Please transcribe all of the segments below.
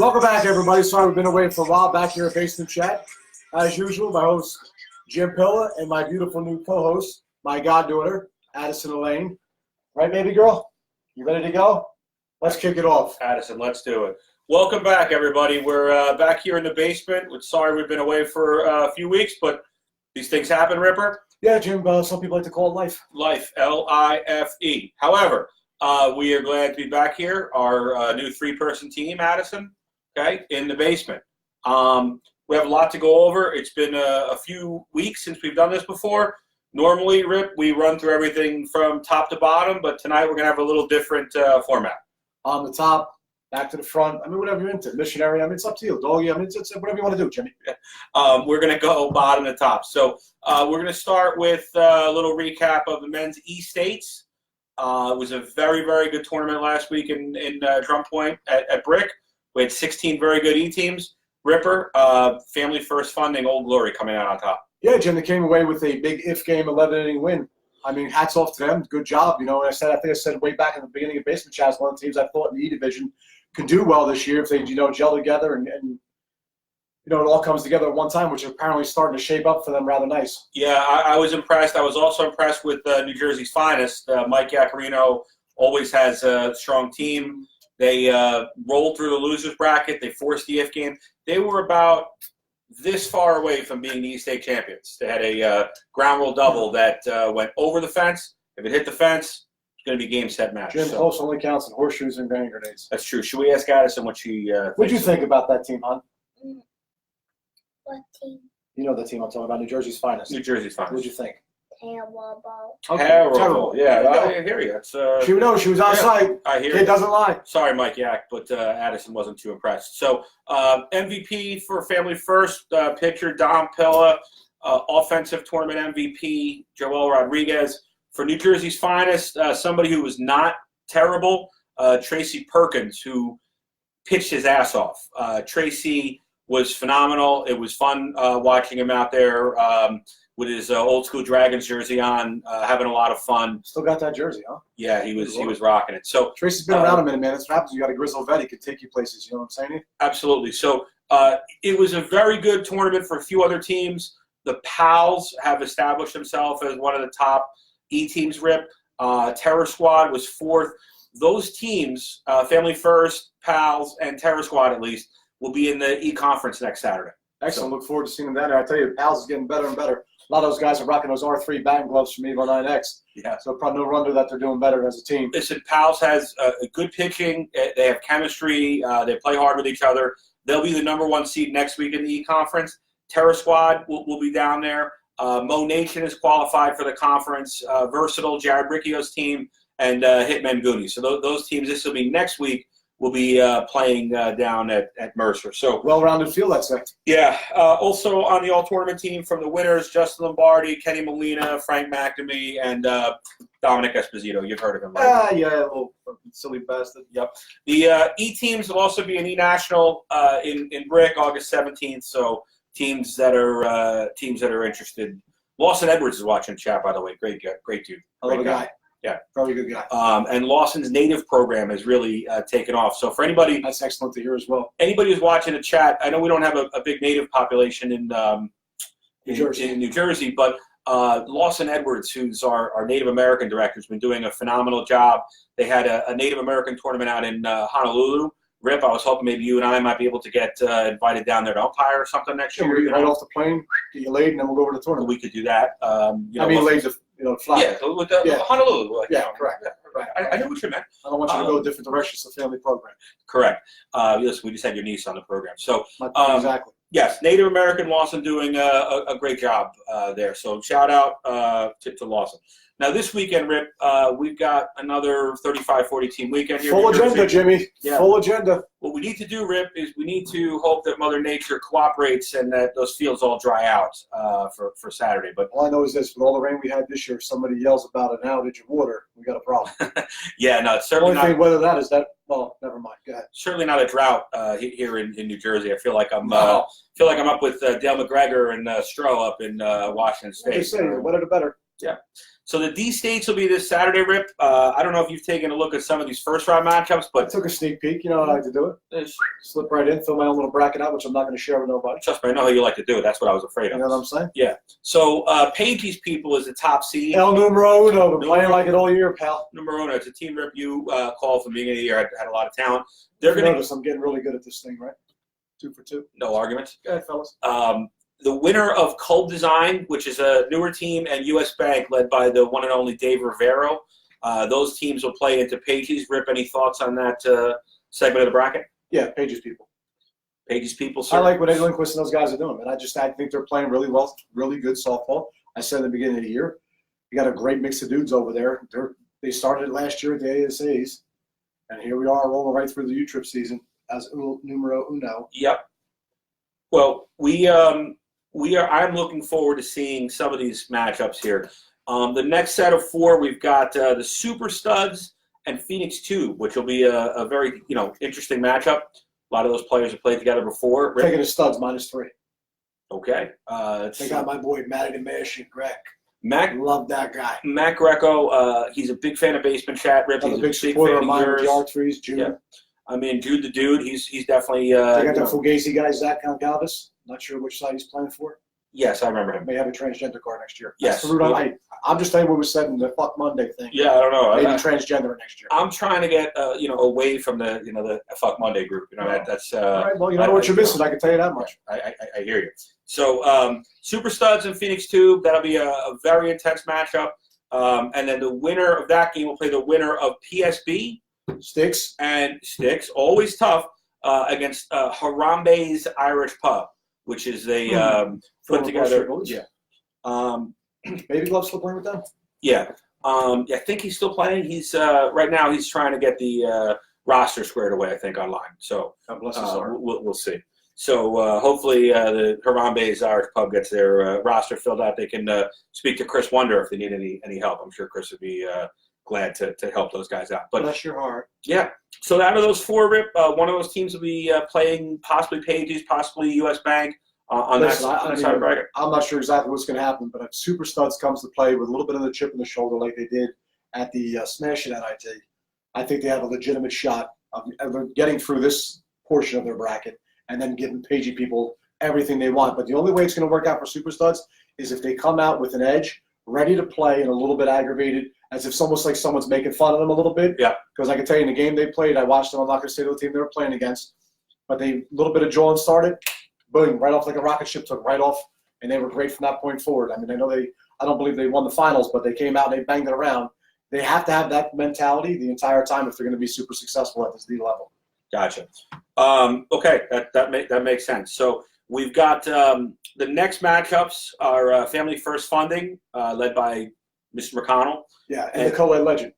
Welcome back, everybody. Sorry we've been away for a while. Back here at Basement Chat. As usual, my host, Jim Pilla, and my beautiful new co-host, my goddaughter, Addison Elaine. Right, baby girl? You ready to go? Let's kick it off. Addison, let's do it. Welcome back, everybody. We're back here in the basement. We're sorry we've been away for a few weeks, but these things happen, Ripper. Yeah, Jim, some people like to call it life. Life, L-I-F-E. However, we are glad to be back here, our new three-person team, Addison, okay, in the basement. We have a lot to go over. It's been a few weeks since we've done this before. Normally, Rip, we run through everything from top to bottom, but tonight we're going to have a little different format. On the top, back to the front. I mean, whatever you're into. Missionary, I mean, it's up to you. Doggy, I mean, it's whatever you want to do, Jimmy. We're going to go bottom to top. So we're going to start with a little recap of the men's E-States. It was a very, very good tournament last week in Drum Point at Brick. We had 16 very good E-teams. Ripper, Family First Funding, Old Glory coming out on top. Yeah, Jim, they came away with a big if game 11-inning win. I mean, hats off to them. Good job. You know, I think I said way back in the beginning of Basement Chat, one of the teams I thought in the E division could do well this year if they, gel together and it all comes together at one time, which is apparently starting to shape up for them rather nice. Yeah, I was impressed. I was also impressed with New Jersey's finest. Mike Yacarino always has a strong team. They rolled through the losers bracket. They forced the if game. They were about this far away from being the East State champions. They had a ground rule double that went over the fence. If it hit the fence, it's going to be game, set, match. Jim, close only counts in horseshoes and hand grenades. That's true. Should we ask Addison what she What did you think about that team, hon? What team? You know the team I'm talking about, New Jersey's finest. New Jersey's finest. What did you think? Terrible. Terrible. Yeah, I hear you. It's, she was outside. I hear Kid you. doesn't lie. Sorry, Mike Yak, but Addison wasn't too impressed. So MVP for Family First, pitcher Dom Pilla, offensive tournament MVP Joel Rodriguez. For New Jersey's finest, somebody who was not terrible, Tracy Perkins, who pitched his ass off. Tracy was phenomenal. It was fun watching him out there with his old school Dragons jersey on, having a lot of fun. Still got that jersey, huh? Yeah, he was rocking it. So Tracy's been around a minute, man. That's what happens. You got a Grizzle vet. He could take you places. You know what I'm saying? Absolutely. So it was a very good tournament for a few other teams. The Pals have established themselves as one of the top E teams. Rip. Terror Squad was fourth. Those teams, Family First, Pals, and Terror Squad at least, will be in the E Conference next Saturday. Excellent. Look forward to seeing them down there. I tell you, Pals is getting better and better. A lot of those guys are rocking those R3 batting gloves from Evo 9X. Yeah. So probably no wonder that they're doing better as a team. Listen, Pals has a good pitching. They have chemistry. They play hard with each other. They'll be the number one seed next week in the E Conference. Terror Squad will be down there. Mo Nation is qualified for the conference. Versatile, Jared Ricchio's team, and Hitman Goonies. So those teams, this will be next week, will be playing down at Mercer. So well-rounded field, I'd say. Yeah. Also on the all-tournament team from the winners, Justin Lombardi, Kenny Molina, Frank McNamee, and Dominic Esposito. You've heard of him, right? Yeah, a little silly bastard. Yep. The E-teams will also be an E-National in Brick, August 17th. So teams that are interested. Lawson Edwards is watching chat, by the way. Great dude. I love a guy. Yeah. Very good guy. And Lawson's native program has really taken off. So for anybody, that's excellent to hear as well. Anybody who's watching the chat, I know we don't have a big native population in New Jersey, but Lawson Edwards, who's our Native American director, has been doing a phenomenal job. They had a Native American tournament out in Honolulu. Rip, I was hoping maybe you and I might be able to get invited down there to umpire or something next year. We'll get right off the plane, get you laid, and then we'll go over to the tournament. We could do that. laid to fly. Yeah, with Honolulu. Correct. Right. I know what you meant. I don't want you to go different directions. It's a family program. Correct. Listen, we just had your niece on the program. So exactly. Yes, Native American Lawson doing a great job there. So shout out to Lawson. Now this weekend, Rip, we've got another 35-40 team weekend here. Full agenda, Jimmy. Yeah. Full agenda. What we need to do, Rip, is we need to hope that Mother Nature cooperates and that those fields all dry out for Saturday. But all I know is this: with all the rain we had this year, if somebody yells about an outage of water, we got a problem. Yeah, no, it's certainly not. Whether that is that. Well, never mind. Go ahead. Certainly not a drought here in New Jersey. I feel like I'm up with Dale McGregor and Stroh up in Washington State. Just saying, the wetter the better. So the D states will be this Saturday, Rip. I don't know if you've taken a look at some of these first round matchups, I but took a sneak peek. You know how I like to do it. there's- Slip right in, fill my own little bracket out, which I'm not going to share with nobody. trust me, I know how you like to do it. That's what I was afraid You of. know what I'm saying? So Paige's people is the top seed. El Numero Uno. Been playing like it all year, pal. Number uno, it's a team, Rip, you called from the beginning of the year, had a lot of talent. They're If you going to notice, I'm getting really good at this thing, right? 2 for 2. no arguments. Go ahead, fellas. The winner of Cole Design, which is a newer team, and U.S. Bank, led by the one and only Dave Rivero. Those teams will play into Paige's. Rip, any thoughts on that segment of the bracket? Yeah, Pages people. Paige's people, I sir. like what Ed Lindquist and those guys are doing, man. I think they're playing really well, really good softball. I said at the beginning of the year, you got a great mix of dudes over there. They started last year at the ASAs, and here we are rolling right through the U-Trip season as Numero Uno. Yep. Well, I'm looking forward to seeing some of these matchups here. The next set of 4, we've got the Super Studs and Phoenix 2, which will be a very interesting matchup. A lot of those players have played together before. Rip? Taking the Studs -3. Okay. They got my boy Matty the Mash and Greg. Mac Love that guy. Greco. He's a big fan of Basement Chat. Rip. I'm He's a big supporter of mine with yours. Yard Trees, June. Yeah. I mean, Jude the Dude. He's definitely. They got you that know- Fugazi guy, Zach Galvis. Not sure which side he's playing for. yes, I remember him. May have a transgender car next year. Yes. That's the route I'm just saying what was said in the Fuck Monday thing. Yeah, I don't know. Maybe transgender next year. I'm trying to get away from the Fuck Monday group. That's. All right, well, you know what you're missing. I can tell you that much. I hear you. So Super Studs and Phoenix 2, that'll be a very intense matchup. And then the winner of that game will play the winner of PSB Sticks. and Sticks, always tough, against Harambe's Irish Pub, which is a put Former together. Bullshit Yeah. Um, Baby Glove's still playing with them? yeah. I think he's still playing. He's right now he's trying to get the roster squared away, I think, online. So God bless his heart. we'll see. So hopefully the Harambe's Irish Pub gets their roster filled out. They can speak to Chris Wonder if they need any help. I'm sure Chris would be glad to help those guys out. But Bless your heart. yeah, so out of those 4, Rip, one of those teams will be playing possibly Paige's, possibly U.S. Bank on Listen, that side of the bracket. I'm not sure exactly what's going to happen, but if Super Studs comes to play with a little bit of the chip in the shoulder like they did at the Smash It at IT, I think they have a legitimate shot of getting through this portion of their bracket and then giving Pagey people everything they want. But the only way it's going to work out for Super Studs is if they come out with an edge, ready to play and a little bit aggravated, as if it's almost like someone's making fun of them a little bit. Yeah. Because I can tell you in the game they played, I watched them. I'm not going to say the team they were playing against, but they a little bit of Joel started, boom, right off like a rocket ship, took right off, and they were great from that point forward. I mean, I don't believe they won the finals, but they came out and they banged it around. They have to have that mentality the entire time if they're going to be super successful at this D level. Gotcha. Okay, that makes sense. So we've got the next matchups are Family First Funding, led by Mr. McConnell. Yeah, and the co-ed legend.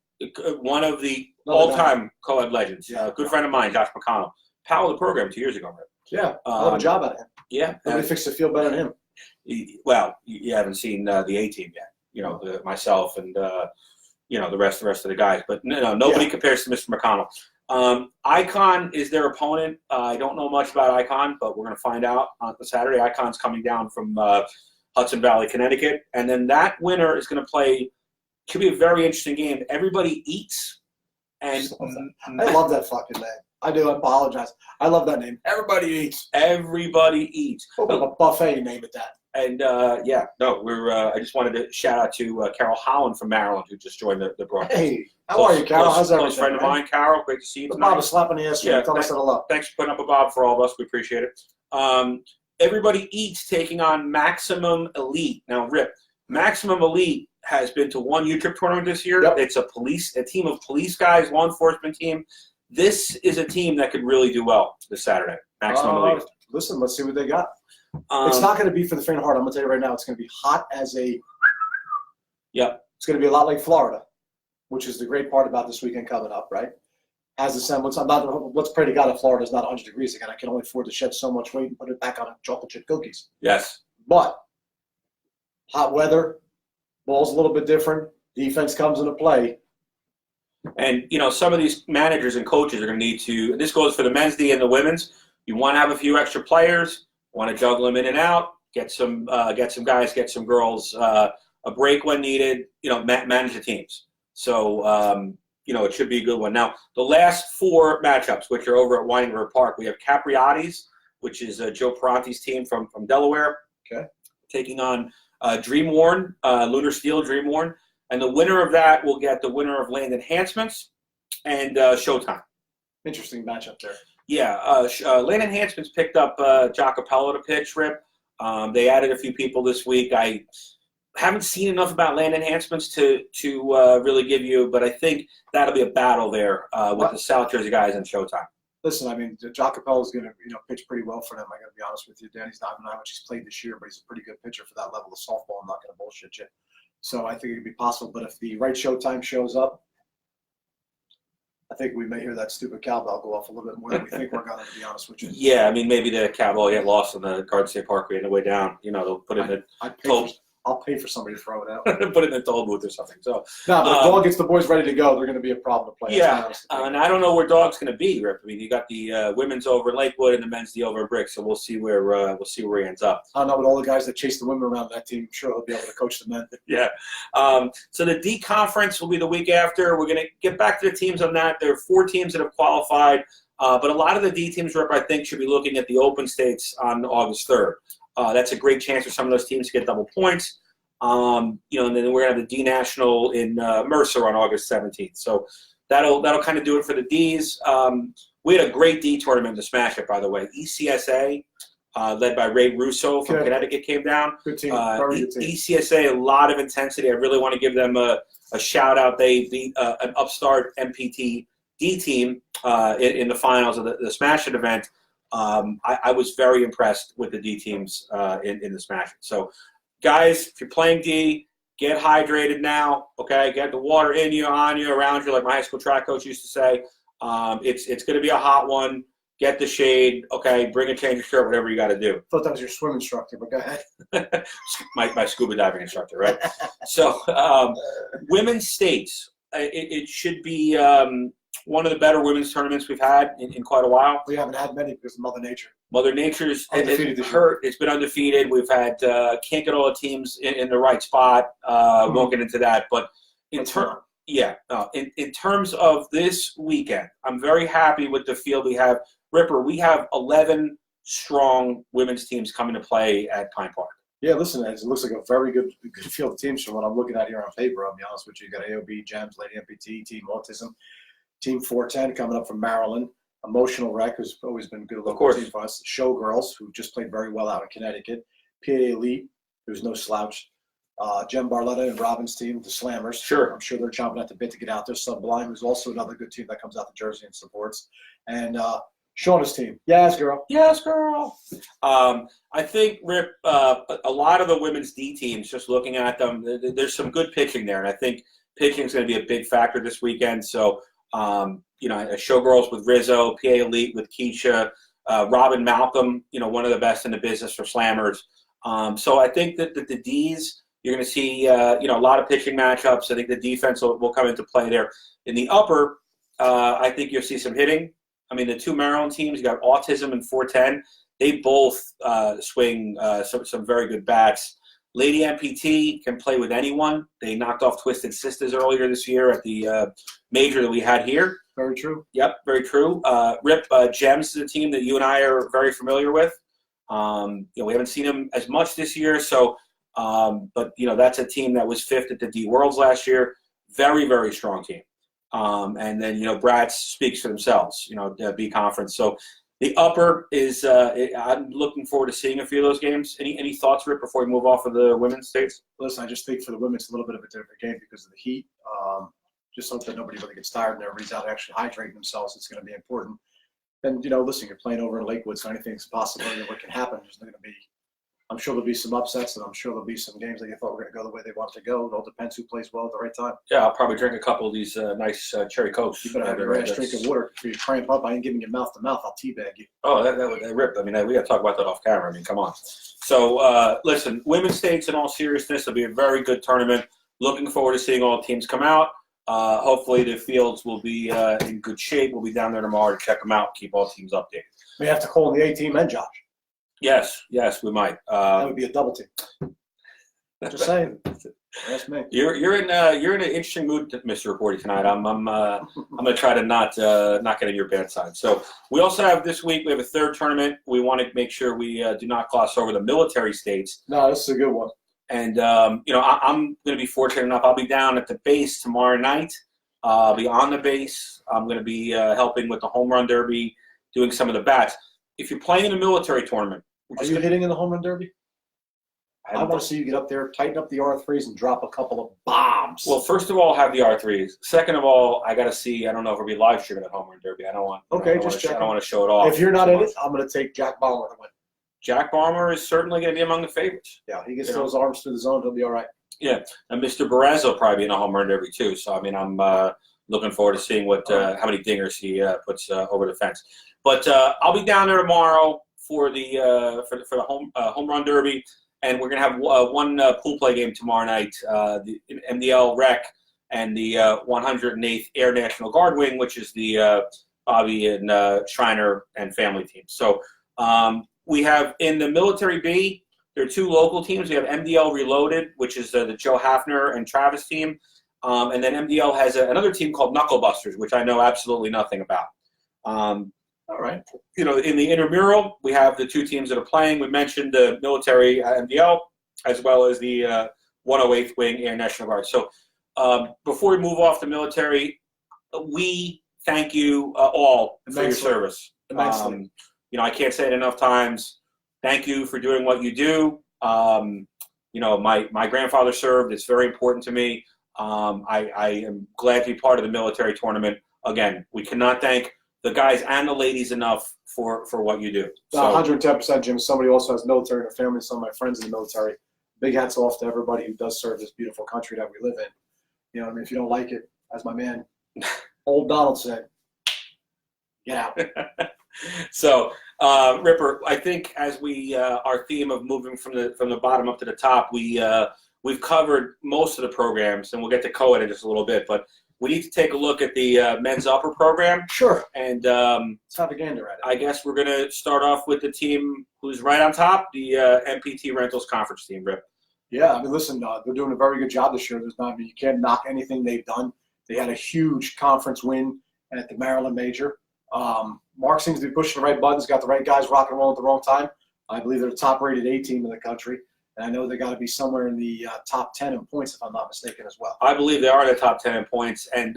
One of the Another all-time co-ed legends. Yeah. Good friend of mine, Josh McConnell. Pal of the program 2 years ago, right? Yeah, I'll have a job out of him. Yeah. Nobody fixed the field better than him. Well, you haven't seen the A-team yet. Myself and the rest of the guys. But nobody compares to Mr. McConnell. Icon is their opponent. I don't know much about Icon, but we're going to find out on the Saturday. Icon's coming down from Hudson Valley, Connecticut, and then that winner is going to play. Could be a very interesting game. Everybody eats, and I love that fucking name. I do. I apologize. I love that name. Everybody eats. Everybody eats. Open up a buffet and name it that. And we're. I just wanted to shout out to Carol Holland from Maryland, who just joined the broadcast. Hey, how are you, Carol? How's everything? Close friend of mine, Carol. Great to see you The tonight. Bob is slapping the ass. Yeah, Tell us hello. Thanks for putting up a bob for all of us. We appreciate it. Everybody Eats taking on Maximum Elite. Now, Rip, Maximum Elite has been to one U-Trip tournament this year. Yep. It's a team of police guys, law enforcement team. This is a team that could really do well this Saturday. Maximum Elite. Listen, let's see what they got. Um, It's not going to be for the faint of heart. I'm going to tell you right now. It's going to be hot as a. Yep. It's going to be a lot like Florida, which is the great part about this weekend coming up, right? Has the semblance. Let's pray to God that Florida is not 100 degrees again. I can only afford to shed so much weight and put it back on chocolate chip cookies. Yes. But hot weather, ball's a little bit different. Defense comes into play. And, some of these managers and coaches are going to need to – this goes for the men's D and the women's. You want to have a few extra players, want to juggle them in and out, get some guys, get some girls a break when needed, manage the teams. So, it should be a good one. Now, the last 4 matchups, which are over at Winding River Park, we have Capriati's, which is Joe Perante's team from Delaware, taking on Dreamworn, Lunar Steel Dreamworn. And the winner of that will get the winner of Land Enhancements and Showtime. Interesting matchup there. Yeah, Land Enhancements picked up Jock Capello to pitch, Rip. They added a few people this week. I haven't seen enough about Land Enhancements to really give you, but I think that'll be a battle there with the South Jersey guys and Showtime. Listen, I mean, Jock Capello is going to pitch pretty well for them. I got to be honest with you, Danny's not how much he's played this year, but he's a pretty good pitcher for that level of softball. I'm not going to bullshit you. So I think it could be possible. But if the right Showtime shows up, I think we may hear that stupid cowbell go off a little bit more than we think we're going to be honest with you. Yeah, I mean, maybe the cowbell get lost on the Garden State Parkway on the way down. They'll put it in the I'll pay for somebody to throw it out. put it in the toll booth or something. So no, but if Dog gets the boys ready to go, they're going to be a problem to play. Yeah, and I don't know where Dog's going to be, Rip. I mean, you got the women's over in Lakewood and the men's over in Brick, so we'll see where he ends up. I don't know, with all the guys that chase the women around that team, I'm sure he'll be able to coach the men. Yeah. So the D conference will be the week after. We're going to get back to the teams on that. There are 4 teams that have qualified, but a lot of the D teams, Rip, I think, should be looking at the Open States on August 3rd. That's a great chance for some of those teams to get double points. And then we're going to have the D National in Mercer on August 17th. So that'll kind of do it for the Ds. We had a great D tournament in the Smash It, by the way. ECSA, led by Ray Russo from Connecticut, came down. Good team. Very good team. ECSA, a lot of intensity. I really want to give them a shout out. They beat an upstart MPT D team in the finals of the Smash It event. I was very impressed with the D teams in the Smash It. So, guys, if you're playing D, get hydrated now, okay? Get the water in you, on you, around you, like my high school track coach used to say. It's going to be a hot one. Get the shade, okay? Bring a change of shirt, whatever you got to do. I thought that was your swim instructor, but go ahead. my scuba diving instructor, right? So, women's states, it should be one of the better women's tournaments we've had in quite a while. We haven't had many because of Mother Nature. Mother Nature's undefeated it's been undefeated. We've had can't get all the teams in the right spot. Won't get into that, but in terms of this weekend, I'm very happy with the field we have. Ripper, we have 11 strong women's teams coming to play at Pine Park. Yeah, listen, it looks like a very good field of teams from what I'm looking at here on paper. I'll be honest with you. You got AOB, GEMS, Lady MPT, Team Autism, Team 410 coming up from Maryland. Emotional Wreck, who's always been a good local team for us. Showgirls, who just played very well out in Connecticut. PA Elite, who's no slouch. Jem Barletta and Robin's team, the Slammers. Sure. I'm sure they're chomping at the bit to get out there. Sublime, who's also another good team that comes out to Jersey and supports. And Shauna's team. Yes, girl. Yes, girl. I think, Rip, a lot of the women's D teams, just looking at them, there's some good pitching there. And I think pitching is going to be a big factor this weekend. So, Showgirls with Rizzo, PA Elite with Keisha, Robin Malcolm, one of the best in the business for Slammers. So I think that the Ds, you're going to see, a lot of pitching matchups. I think the defense will come into play there. In the upper, I think you'll see some hitting. I mean, the 2 Maryland teams, you got Autism and 410. They both swing some very good bats. Lady MPT can play with anyone. They knocked off Twisted Sisters earlier this year at the major that we had here. Very true. Yep, very true. Rip, GEMS is a team that you and I are very familiar with. We haven't seen them as much this year, so but that's a team that was 5th at the D Worlds last year. Very, very strong team. And then Bratz speaks for themselves. The B conference. So the upper is. I'm looking forward to seeing a few of those games. Any thoughts, Rip, before we move off of the women's states? Listen, I just think for the women it's a little bit of a different game because of the heat. Just hope that nobody really gets tired and everybody's out actually hydrating themselves. It's going to be important. And listen, you're playing over in Lakewood, so anything's a possibility of what can happen. There's going to be. I'm sure there'll be some upsets, and I'm sure there'll be some games that you thought were going to go the way they want it to go. It all depends who plays well at the right time. Yeah, I'll probably drink a couple of these nice cherry Cokes. You better have your ass drinking water before you cramp up. I ain't giving you mouth to mouth. I'll teabag you. Oh, that would rip. I mean, we got to talk about that off camera. I mean, come on. So, listen, women's states in all seriousness, it'll be a very good tournament. Looking forward to seeing all the teams come out. Hopefully the fields will be in good shape. We'll be down there tomorrow to check them out, keep all teams updated. We have to call in the A team and Josh. Yes, we might. That would be a double team. Just saying. That's me. You're in an interesting mood, Mr. Reporty, tonight. I'm gonna try to not get in your bad side. So we also have this week. We have a third tournament. We want to make sure we do not gloss over the military states. No, this is a good one. And I'm going to be fortunate enough. I'll be down at the base tomorrow night. I'll be on the base. I'm going to be helping with the home run derby, doing some of the bats. If you're playing in a military tournament, Are you hitting in the home run derby? I want to see you get up there, tighten up the R3s, and drop a couple of bombs. Well, first of all, have the R3s. Second of all, I got to see. I don't know if it'll be live streaming at home run derby. I don't want. Okay, I don't just want to, check. I don't want to show it off. If you're not too in much. it, I'm going to take Jack Baumer to win. Jack Balmer is certainly going to be among the favorites. Yeah, he gets You know. those arms through the zone, he'll be all right. Yeah, and Mr. Barez will probably be in a home run derby too. So I mean, I'm looking forward to seeing what how many dingers he puts over the fence. But I'll be down there tomorrow for the home run derby, and we're gonna have one pool play game tomorrow night. The MDL Rec and the 108th Air National Guard Wing, which is the Bobby and Shriner and family team. So we have in the military B. There are two local teams. We have MDL Reloaded, which is the Joe Hafner and Travis team. And then MDL has another team called Knucklebusters, which I know absolutely nothing about. All right. In the intramural, we have the two teams that are playing. We mentioned the military MDL as well as the 108th Wing Air National Guard. So before we move off the military, we thank you all for your Immensely. service. Immensely. I can't say it enough times. Thank you for doing what you do. My grandfather served. It's very important to me. I am glad to be part of the military tournament. Again, we cannot thank the guys and the ladies enough for what you do. So 110%, Jim. Somebody also has military in their family. Some of my friends in the military. Big hats off to everybody who does serve this beautiful country that we live in. You know, I mean, if you don't like it, as my man, old Donald said, get out. So, Ripper, I think as we our theme of moving from the bottom up to the top, we've covered most of the programs, and we'll get to co-ed in just a little bit. But we need to take a look at the men's upper program, Sure. and Let's have a gander at it. I guess we're going to start off with the team who's right on top, the MPT Rentals Conference team, Rip. Yeah, I mean, listen, they're doing a very good job this year. You can't knock anything they've done. They had a huge conference win at the Maryland Major. Mark seems to be pushing the right buttons, got the right guys rock and roll at the wrong time. I believe they're the top-rated A team in the country, and I know they got to be somewhere in the top 10 in points, if I'm not mistaken, as well. I believe they are in the top 10 in points, and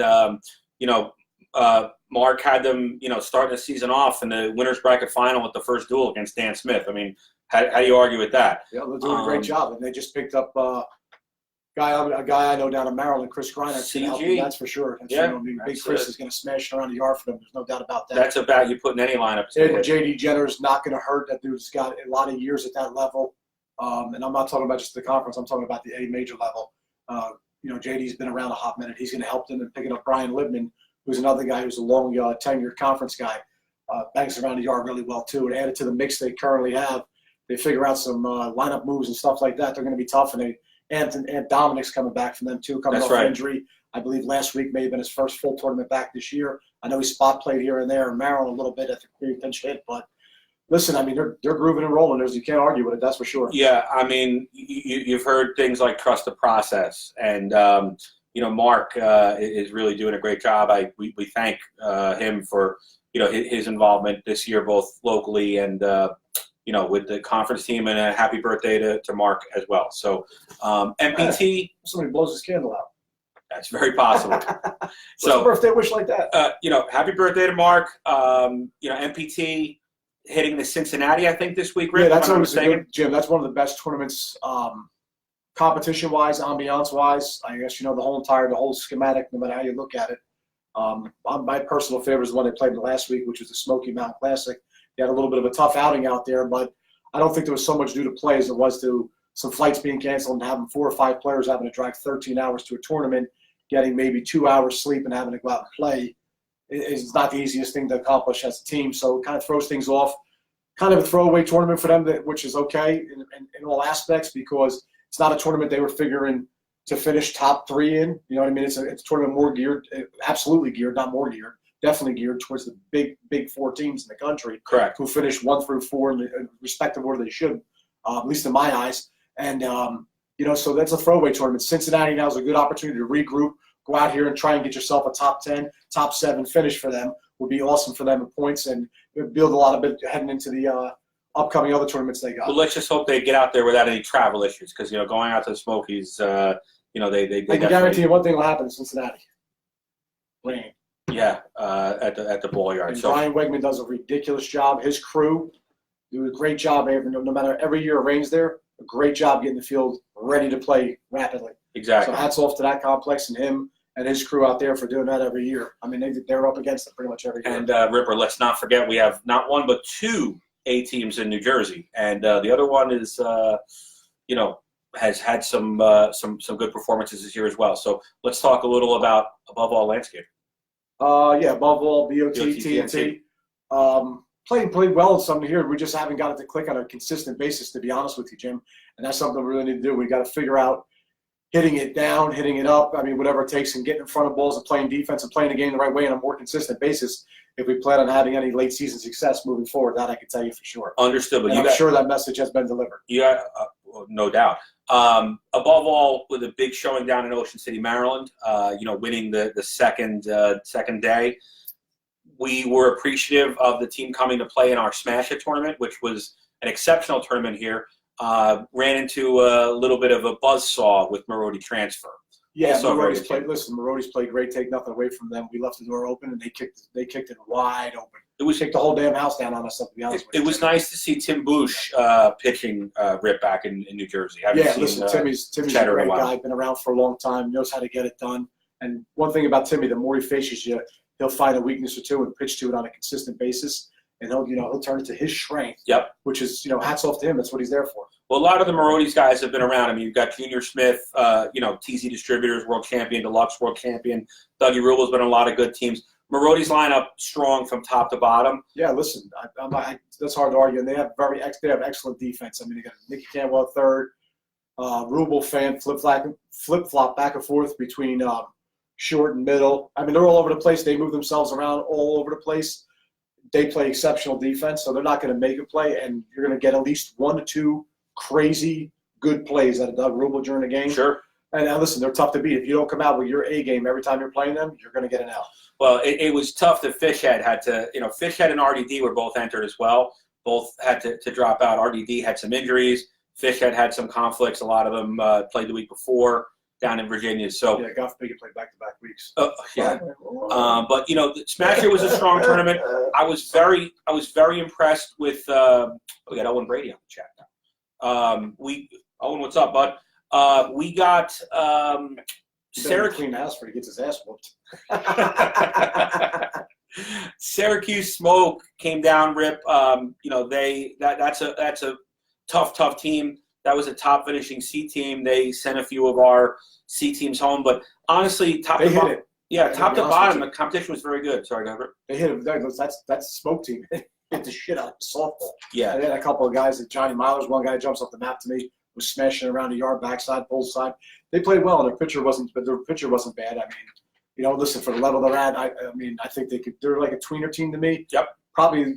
Mark had them, starting the season off in the winners bracket final with the first duel against Dan Smith. I mean, how do you argue with that? Yeah, they're doing a great job, and they just picked up a guy I know down in Maryland, Chris Greiner. That's going to help them, that's for sure. Big Chris is going to smash it around the yard for them. There's no doubt about that. That's about you putting any lineup. And J.D. Jenner's not going to hurt. That dude's got a lot of years at that level. And I'm not talking about just the conference. I'm talking about the A major level. J.D.'s been around a hot minute. He's going to help them in picking up Brian Libman, who's another guy who's a long tenured conference guy. Bangs around the yard really well, too. And added to the mix they currently have, they figure out some lineup moves and stuff like that. They're going to be tough. And Dominic's coming back from them, too, coming off injury. I believe last week may have been his first full tournament back this year. I know he spot played here and there in Maryland a little bit at the pinch hit. But, listen, I mean, they're grooving and rolling. You can't argue with it, that's for sure. Yeah, I mean, you've heard things like trust the process. And, Mark is really doing a great job. We thank him for, his involvement this year, both locally and with the conference team, and a happy birthday to Mark as well. So MPT. Somebody blows his candle out. That's very possible. So, a birthday wish like that? Happy birthday to Mark. MPT hitting the Cincinnati, I think, this week, Rick. Yeah, that's always good, Jim. That's one of the best tournaments, competition-wise, ambiance-wise. I guess the whole schematic, no matter how you look at it. My personal favorite is the one they played last week, which was the Smoky Mountain Classic. They had a little bit of a tough outing out there, but I don't think there was so much due to play as it was to some flights being canceled and having 4 or 5 players having to drive 13 hours to a tournament, getting maybe 2 hours sleep and having to go out and play. It's not the easiest thing to accomplish as a team, so it kind of throws things off. Kind of a throwaway tournament for them, which is okay in all aspects, because it's not a tournament they were figuring to finish top 3 in. You know what I mean? It's a tournament more geared, absolutely geared, not more geared, definitely geared towards the big 4 teams in the country. Correct. Who finished 1 through 4 in the respective order they should, at least in my eyes. And So that's a throwaway tournament. Cincinnati now is a good opportunity to regroup, go out here and try and get yourself a top 10, top 7 finish for them. Would be awesome for them in points and build a lot of it heading into the upcoming other tournaments they got. Well, let's just hope they get out there without any travel issues because, going out to the Smokies, they I can guarantee you one thing will happen in Cincinnati. Rain. Yeah, at the ball yard. And So Brian Wegman does a ridiculous job. His crew do a great job no matter every year it rains there. A great job getting the field ready to play rapidly. exactly. So hats off to that complex and him and his crew out there for doing that every year. I mean, they're up against it pretty much every year. And Ripper, let's not forget we have not one but 2 A teams in New Jersey, and the other one is has had some good performances this year as well. So let's talk a little about Above All Landscape. Above all, BOT, TNT. TNT. Played well in some here. We just haven't got it to click on a consistent basis, to be honest with you, Jim. And that's something we really need to do. We got to figure out hitting it down, hitting it up. I mean, whatever it takes, and getting in front of balls and playing defense and playing the game the right way on a more consistent basis. If we plan on having any late season success moving forward, that I can tell you for sure. Understood, but And I'm sure that message has been delivered. Yeah, no doubt. Above all, with a big showing down in Ocean City, Maryland, winning the second day, we were appreciative of the team coming to play in our Smash It tournament, which was an exceptional tournament here. Ran into a little bit of a buzzsaw with Marody transfer. Yeah, Also very Marodi's good played. team. Listen, Marodi's played great. Take nothing away from them. We left the door open, and they kicked it wide open. It was Kicked the whole damn house down on us. To be honest with It you. was nice to see Tim Bush pitching Rip back in New Jersey. Listen, Timmy's a Cheddar great in a while. guy. Been around for a long time. Knows how to get it done. And one thing about Timmy, the more he faces you, he'll find a weakness or two and pitch to it on a consistent basis, and he'll turn it to his strength. Yep. Which is hats off to him. That's what he's there for. Well, a lot of the Marodi's guys have been around. I mean, you've got Junior Smith, TZ Distributors, world champion, Deluxe world champion. Dougie Rubel's been on a lot of good teams. Marodi's lineup strong from top to bottom. Yeah, listen, that's hard to argue. And they have excellent defense. I mean, they got Nicky Canwell third, Rubel fan flip flop back and forth between short and middle. I mean, they're all over the place. They move themselves around all over the place. They play exceptional defense, so they're not going to make a play, and you're going to get at least 1 to 2 crazy good plays out of Doug Rubel during the game. Sure. And now, listen, they're tough to beat. If you don't come out with your A game every time you're playing them, you're going to get an L. Well, it was tough that Fishhead had to, Fishhead and RDD were both entered as well. Both had to drop out. RDD had some injuries. Fishhead had some conflicts. A lot of them played the week before down in Virginia. So Yeah, God forbid you play back-to-back weeks. yeah. But Smash It was a strong tournament. I was very impressed with. We got Owen Brady on the chat now. Owen, what's up, bud? We got Syracuse clean house before he gets his ass whooped. Syracuse Smoke came down. Rip. That's a tough team. That was a top finishing C team. They sent a few of our C teams home, but honestly, top to bottom, the competition was very good. Sorry, Robert. They hit him. That's the Smoke team. Hit the shit out of softball. Yeah. They had a couple of guys. Johnny Milers, one guy jumps off the map to me, was smashing around the yard, backside, pull side. They played well, and their pitcher wasn't bad. I mean, listen, for the level they're at, I think they're like a tweener team to me. Yep. Probably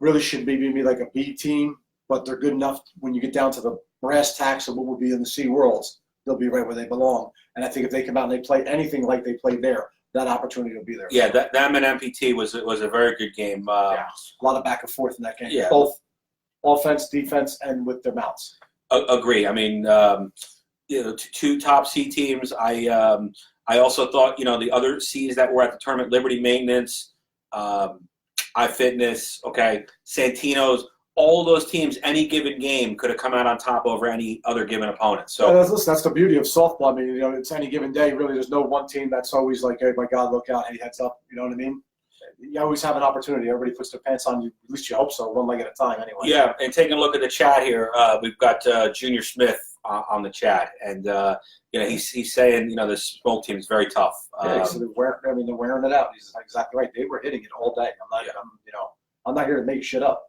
really should maybe like a B team, but they're good enough when you get down to the brass tacks of what will be in the C Worlds. They'll be right where they belong. And I think if they come out and they play anything like they played there, that opportunity will be there. Yeah, them and MPT was a very good game. A lot of back and forth in that game. Yeah. Both offense, defense, and with their mounts. Agree. I mean, 2 top C teams. I also thought, the other C's that were at the tournament, Liberty Maintenance, iFitness, Santino's, all those teams, any given game could have come out on top over any other given opponent. So that's the beauty of softball. I mean, it's any given day. Really, there's no one team that's always like, hey, my God, look out, hey, heads up. You know what I mean? You always have an opportunity. Everybody puts their pants on. At least you hope so. One leg at a time, anyway. yeah, and taking a look at the chat here, we've got Junior Smith on the chat, and he's saying the Smoke team is very tough. So they're wearing it out. He's exactly right. They were hitting it all day. I'm not here to make shit up.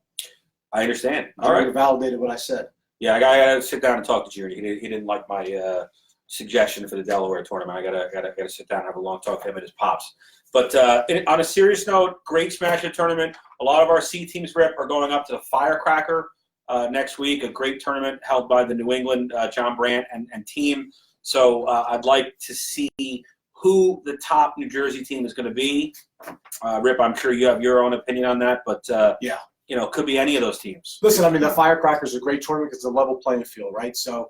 I understand. All All right. right. Validated what I said. Yeah, I gotta sit down and talk to Junior. He didn't like my suggestion for the Delaware tournament. I gotta sit down and have a long talk to him and his pops. But on a serious note, great Smash It tournament. A lot of our C teams, Rip, are going up to the Firecracker next week, a great tournament held by the New England John Brandt and team. So I'd like to see who the top New Jersey team is going to be. Rip, I'm sure you have your own opinion on that, but Yeah. it could be any of those teams. Listen, I mean, the Firecrackers is a great tournament because it's a level playing field, right? So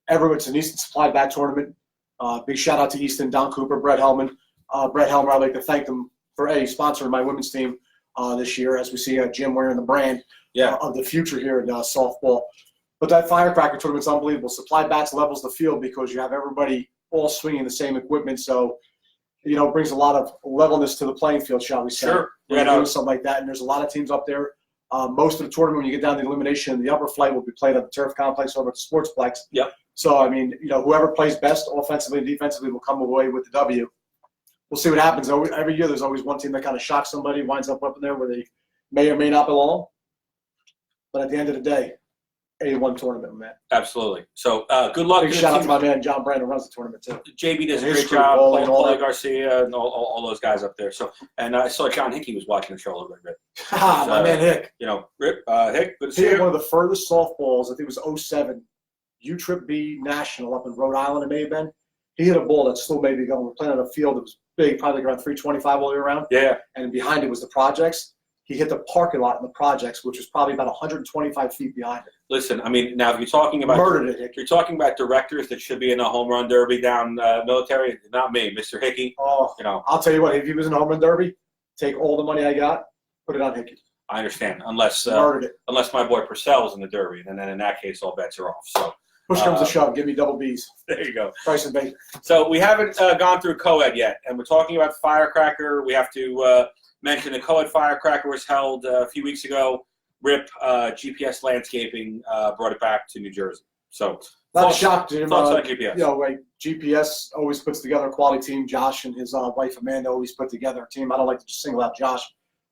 everyone's an Easton Supply Bat tournament. Big shout out to Easton, Don Cooper, Brett Hellman. Brett Hellman, I'd like to thank them for sponsoring my women's team this year, as we see Jim wearing the brand of the future here in softball. But that Firecracker tournament's unbelievable. Supply Bats levels the field because you have everybody all swinging the same equipment. So, it brings a lot of levelness to the playing field, shall we say. Sure. We're doing something like that, and there's a lot of teams up there. Most of the tournament, when you get down to the elimination, the upper flight will be played at the Turf Complex over at the Sportsplex. Yep. So, I mean, whoever plays best offensively and defensively will come away with the W. We'll see what happens. Every year there's always one team that kind of shocks somebody, winds up in there where they may or may not belong. But at the end of the day, A1 tournament, man. Absolutely. So good luck. Big shout out to my man, John Brand, who runs the tournament, too. JB does a And great his crew, job. Paulie and all Paulie that. Garcia and all those guys up there. So, and I saw John Hickey was watching the show a little bit. My man, Hick. Rip, Hick, good to He see hit you. one of the furthest softballs, I think it was 07, U-Trip-B National up in Rhode Island, it may have been. He hit a ball that still may be going. We're playing on a field that was big, probably around 325 all the way around. Yeah. And behind it was the projects. He hit the parking lot in the projects, which was probably about 125 feet behind it. Listen, I mean, now if you're talking about Murdered it, if Hickey. you're talking about directors that should be in a home run derby down military, not me, Mr. Hickey. Oh, I'll tell you what, if he was in a home run derby, take all the money I got, put it on Hickey. I understand, unless Murdered it. my boy Purcell's in the derby, and then in that case, all bets are off. So Push comes to shove. Give me double Bs. there you go. Price and bait. So we haven't gone through co-ed yet, and we're talking about Firecracker. We have to mention the co-ed Firecracker was held a few weeks ago. RIP GPS Landscaping brought it back to New Jersey. So Not shocked, Jim. thoughts on GPS? GPS always puts together a quality team. Josh and his wife Amanda always put together a team. I don't like to just single out Josh.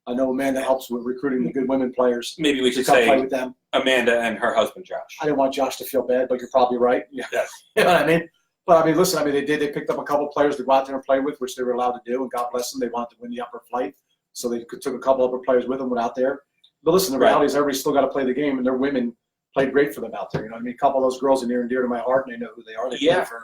I know Amanda helps with recruiting the good women players. Maybe we to should come play say with them. Amanda and her husband Josh. I didn't want Josh to feel bad, but you're probably right. Yeah. Yes. You know what I mean? But, I mean, listen, they picked up a couple players to go out there and play with, which they were allowed to do, and God bless them. They wanted to win the upper flight, so they took a couple upper players with them, went out there. But, listen, the reality is everybody's still got to play the game, and their women played great for them out there. You know what I mean? A couple of those girls are near and dear to my heart, and they know who they are. They play for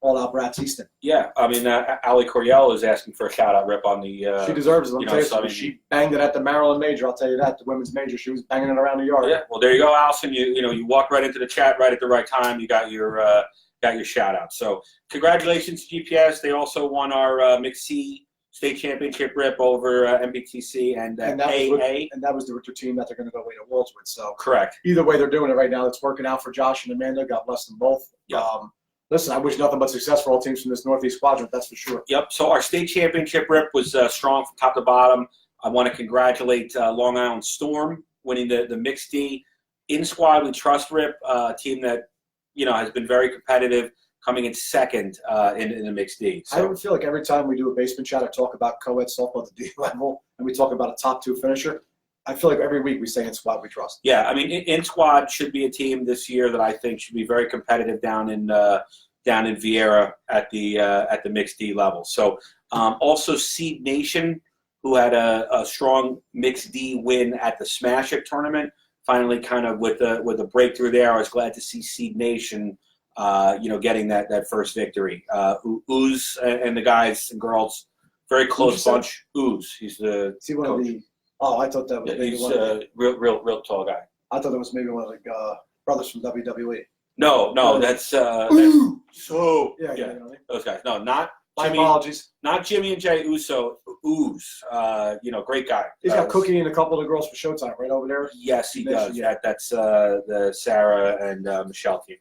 All Out Brats Easton. Yeah, I mean, Allie Coryell is asking for a shout-out, Rip, on the She deserves it. Let me tell you so, something. She banged it at the Maryland Major. I'll tell you that. The women's major. She was banging it around the yard. Yeah, well, there you go, Allison. You walked right into the chat right at the right time. You got your shout-out. So congratulations to GPS. They also won our McC State Championship, Rip, over MBTC and AA. And that was the team that they're going to go away to Worlds with. So Correct. either way, they're doing it right now. It's working out for Josh and Amanda. God bless them both. Yeah. Listen, I wish nothing but success for all teams from this Northeast quadrant, that's for sure. Yep. So our state championship, Rip, was strong from top to bottom. I want to congratulate Long Island Storm winning the mixed D. In squad, we trust Rip, a team that has been very competitive, coming in second in the mixed D. I don't feel like every time we do a basement chat or talk about co-ed softball at the D level and we talk about a top two finisher, I feel like every week we say in squad we trust. Yeah, I mean, in squad should be a team this year that I think should be very competitive down in Vieira at the mixed D level. So also Seed Nation, who had a strong mixed D win at the Smash It tournament. Finally, kind of with a breakthrough there, I was glad to see Seed Nation, getting that first victory. Ooze and the guys and girls, very close bunch. Ooze, he's the See one coach. of the oh, I thought that was maybe He's one of the, a real tall guy. I thought that was maybe one of the brothers from WWE. No, that's so Yeah, yeah, you know what I mean? those guys. No, not My Jimmy, apologies. not Jimmy and Jay Uso. Ooze, great guy. He's got Cookie and a couple of the girls for Showtime right over there. Yes, he does. Yeah. That's the Sarah and Michelle team.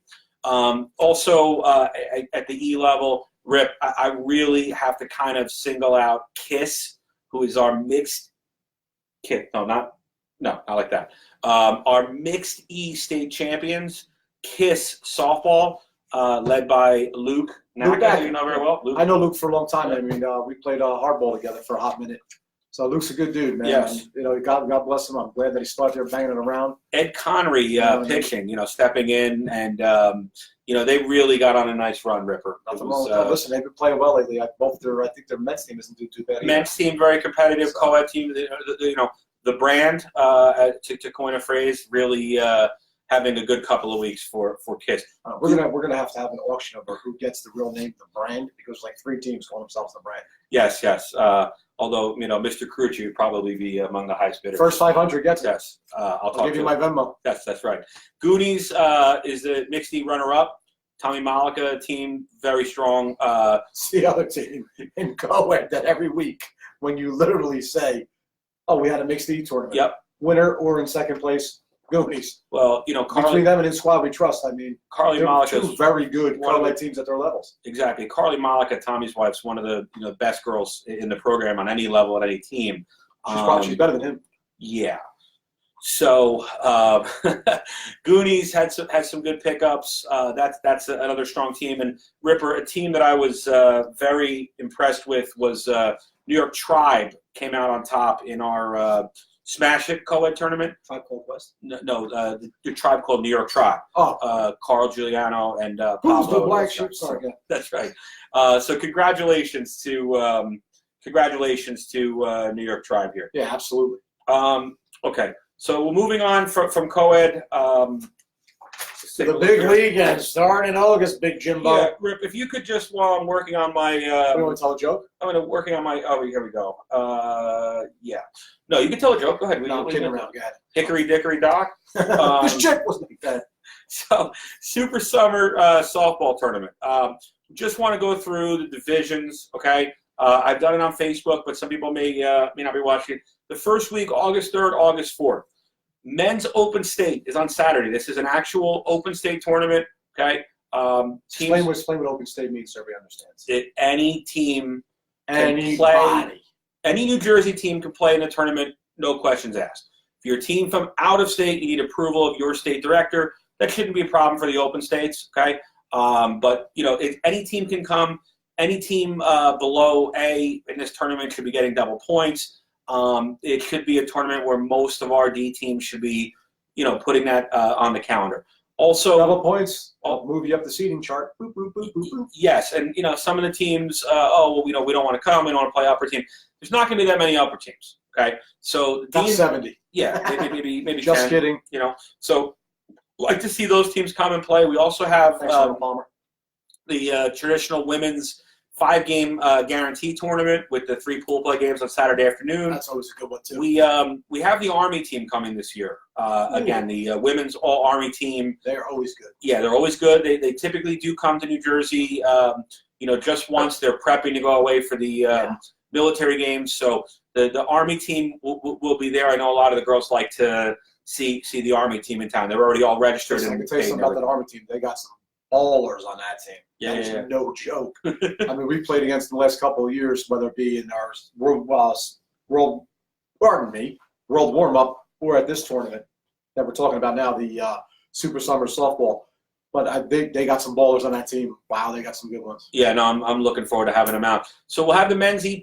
Also, at the E level, Rip, I really have to kind of single out Kiss, who is our mixed Kiss. No, not like that. Our mixed E state champions, Kiss softball, led by Luke Naka, Naka. you know very well. Luke. I know Luke for a long time. I mean, we played hardball together for a hot minute. So Luke's a good dude, man. Yes. And, God bless him. I'm glad that he started there banging it around. Ed Connery pitching, stepping in, and they really got on a nice run, Ripper. Nothing wrong with that. Listen, they've been playing well lately. I think their men's team isn't too bad either. Men's team very competitive, co-ed team. the brand, to coin a phrase, really having a good couple of weeks for KISS. We're gonna have to have an auction over who gets the real name of the brand, because like 3 teams call themselves the brand. Yes. Although, Mr. Carucci would probably be among the highest bidders. First 500 gets it. Yes. I'll I'll give you my Venmo. That's right. Goonies is the mixed D runner-up. Tommy Malika team, very strong. It's the other team in co-ed that every week, when you literally say, "Oh, we had a mixed D tournament." Yep. Winner or in second place, Goonies. Well, Between Carly them and his squad, we trust. I mean, Malika they're 2 very good one of co-ed teams at their levels. exactly. Carly Malika, Tommy's wife's one of the best girls in the program on any level at any team. She's better than him. Yeah. So Goonies had some good pickups. That's another strong team. And Ripper, a team that I was very impressed with was New York Tribe. Came out on top in our Smash It co-ed tournament. Tribe Called Quest. No, the tribe called New York Tribe. Oh, Carl Giuliano and who's the Pablo. black sheep? Sorry, yeah. That's right. So congratulations to New York Tribe here. Yeah, absolutely. Okay, so we're moving on from co-ed. The big weekend starting in August, Big Jimbo. Yeah, Rip, if you could just, while I'm working on my, You want to tell a joke? working on my, oh, here we go. Yeah. No, you can tell a joke. Go ahead. No, I'm kidding around. Go ahead. Hickory Dickory Dock. This chick wasn't like that. So, Super Summer softball tournament. Just want to go through the divisions, okay? I've done it on Facebook, but some people may not be watching it. The first week, August 3rd, August 4th. Men's Open State is on Saturday. This is an actual Open State tournament, okay? Explain what Open State means so everybody understands. Any team can Anybody. play. Any New Jersey team can play in the tournament, no questions asked. If you're a team from out of state, you need approval of your state director. That shouldn't be a problem for the Open States, okay? But, any team can come. Any team below A in this tournament should be getting double points. It should be a tournament where most of our D teams should be, putting that on the calendar. Also, Double points. I'll move you up the seating chart. Boop, boop, boop, boop, boop. yes, and some of the teams, we don't want to come. We don't want to play upper team. There's not going to be that many upper teams. Okay, so About 70. yeah, maybe Just 10, kidding. So like to see those teams come and play. We also have Thanks, Arnold Palmer. the traditional women's 5-game guarantee tournament with the 3 pool play games on Saturday afternoon. That's always a good one too. We have the Army team coming this year. Again, the women's all Army team. They're always good. Yeah, they're always good. They typically do come to New Jersey. Just once. They're prepping to go away for the military games. So the Army team will be there. I know a lot of the girls like to see the Army team in town. They're already all registered. Listen, I and can tell you paid something and about that Army team. They got some ballers on that team. Yeah, That is yeah. no joke. I mean, we played against them the last couple of years, whether it be in our world warm-up or at this tournament that we're talking about now, the Super Summer Softball. But they got some ballers on that team. Wow, they got some good ones. Yeah, no, I'm looking forward to having them out. So we'll have the men's E+,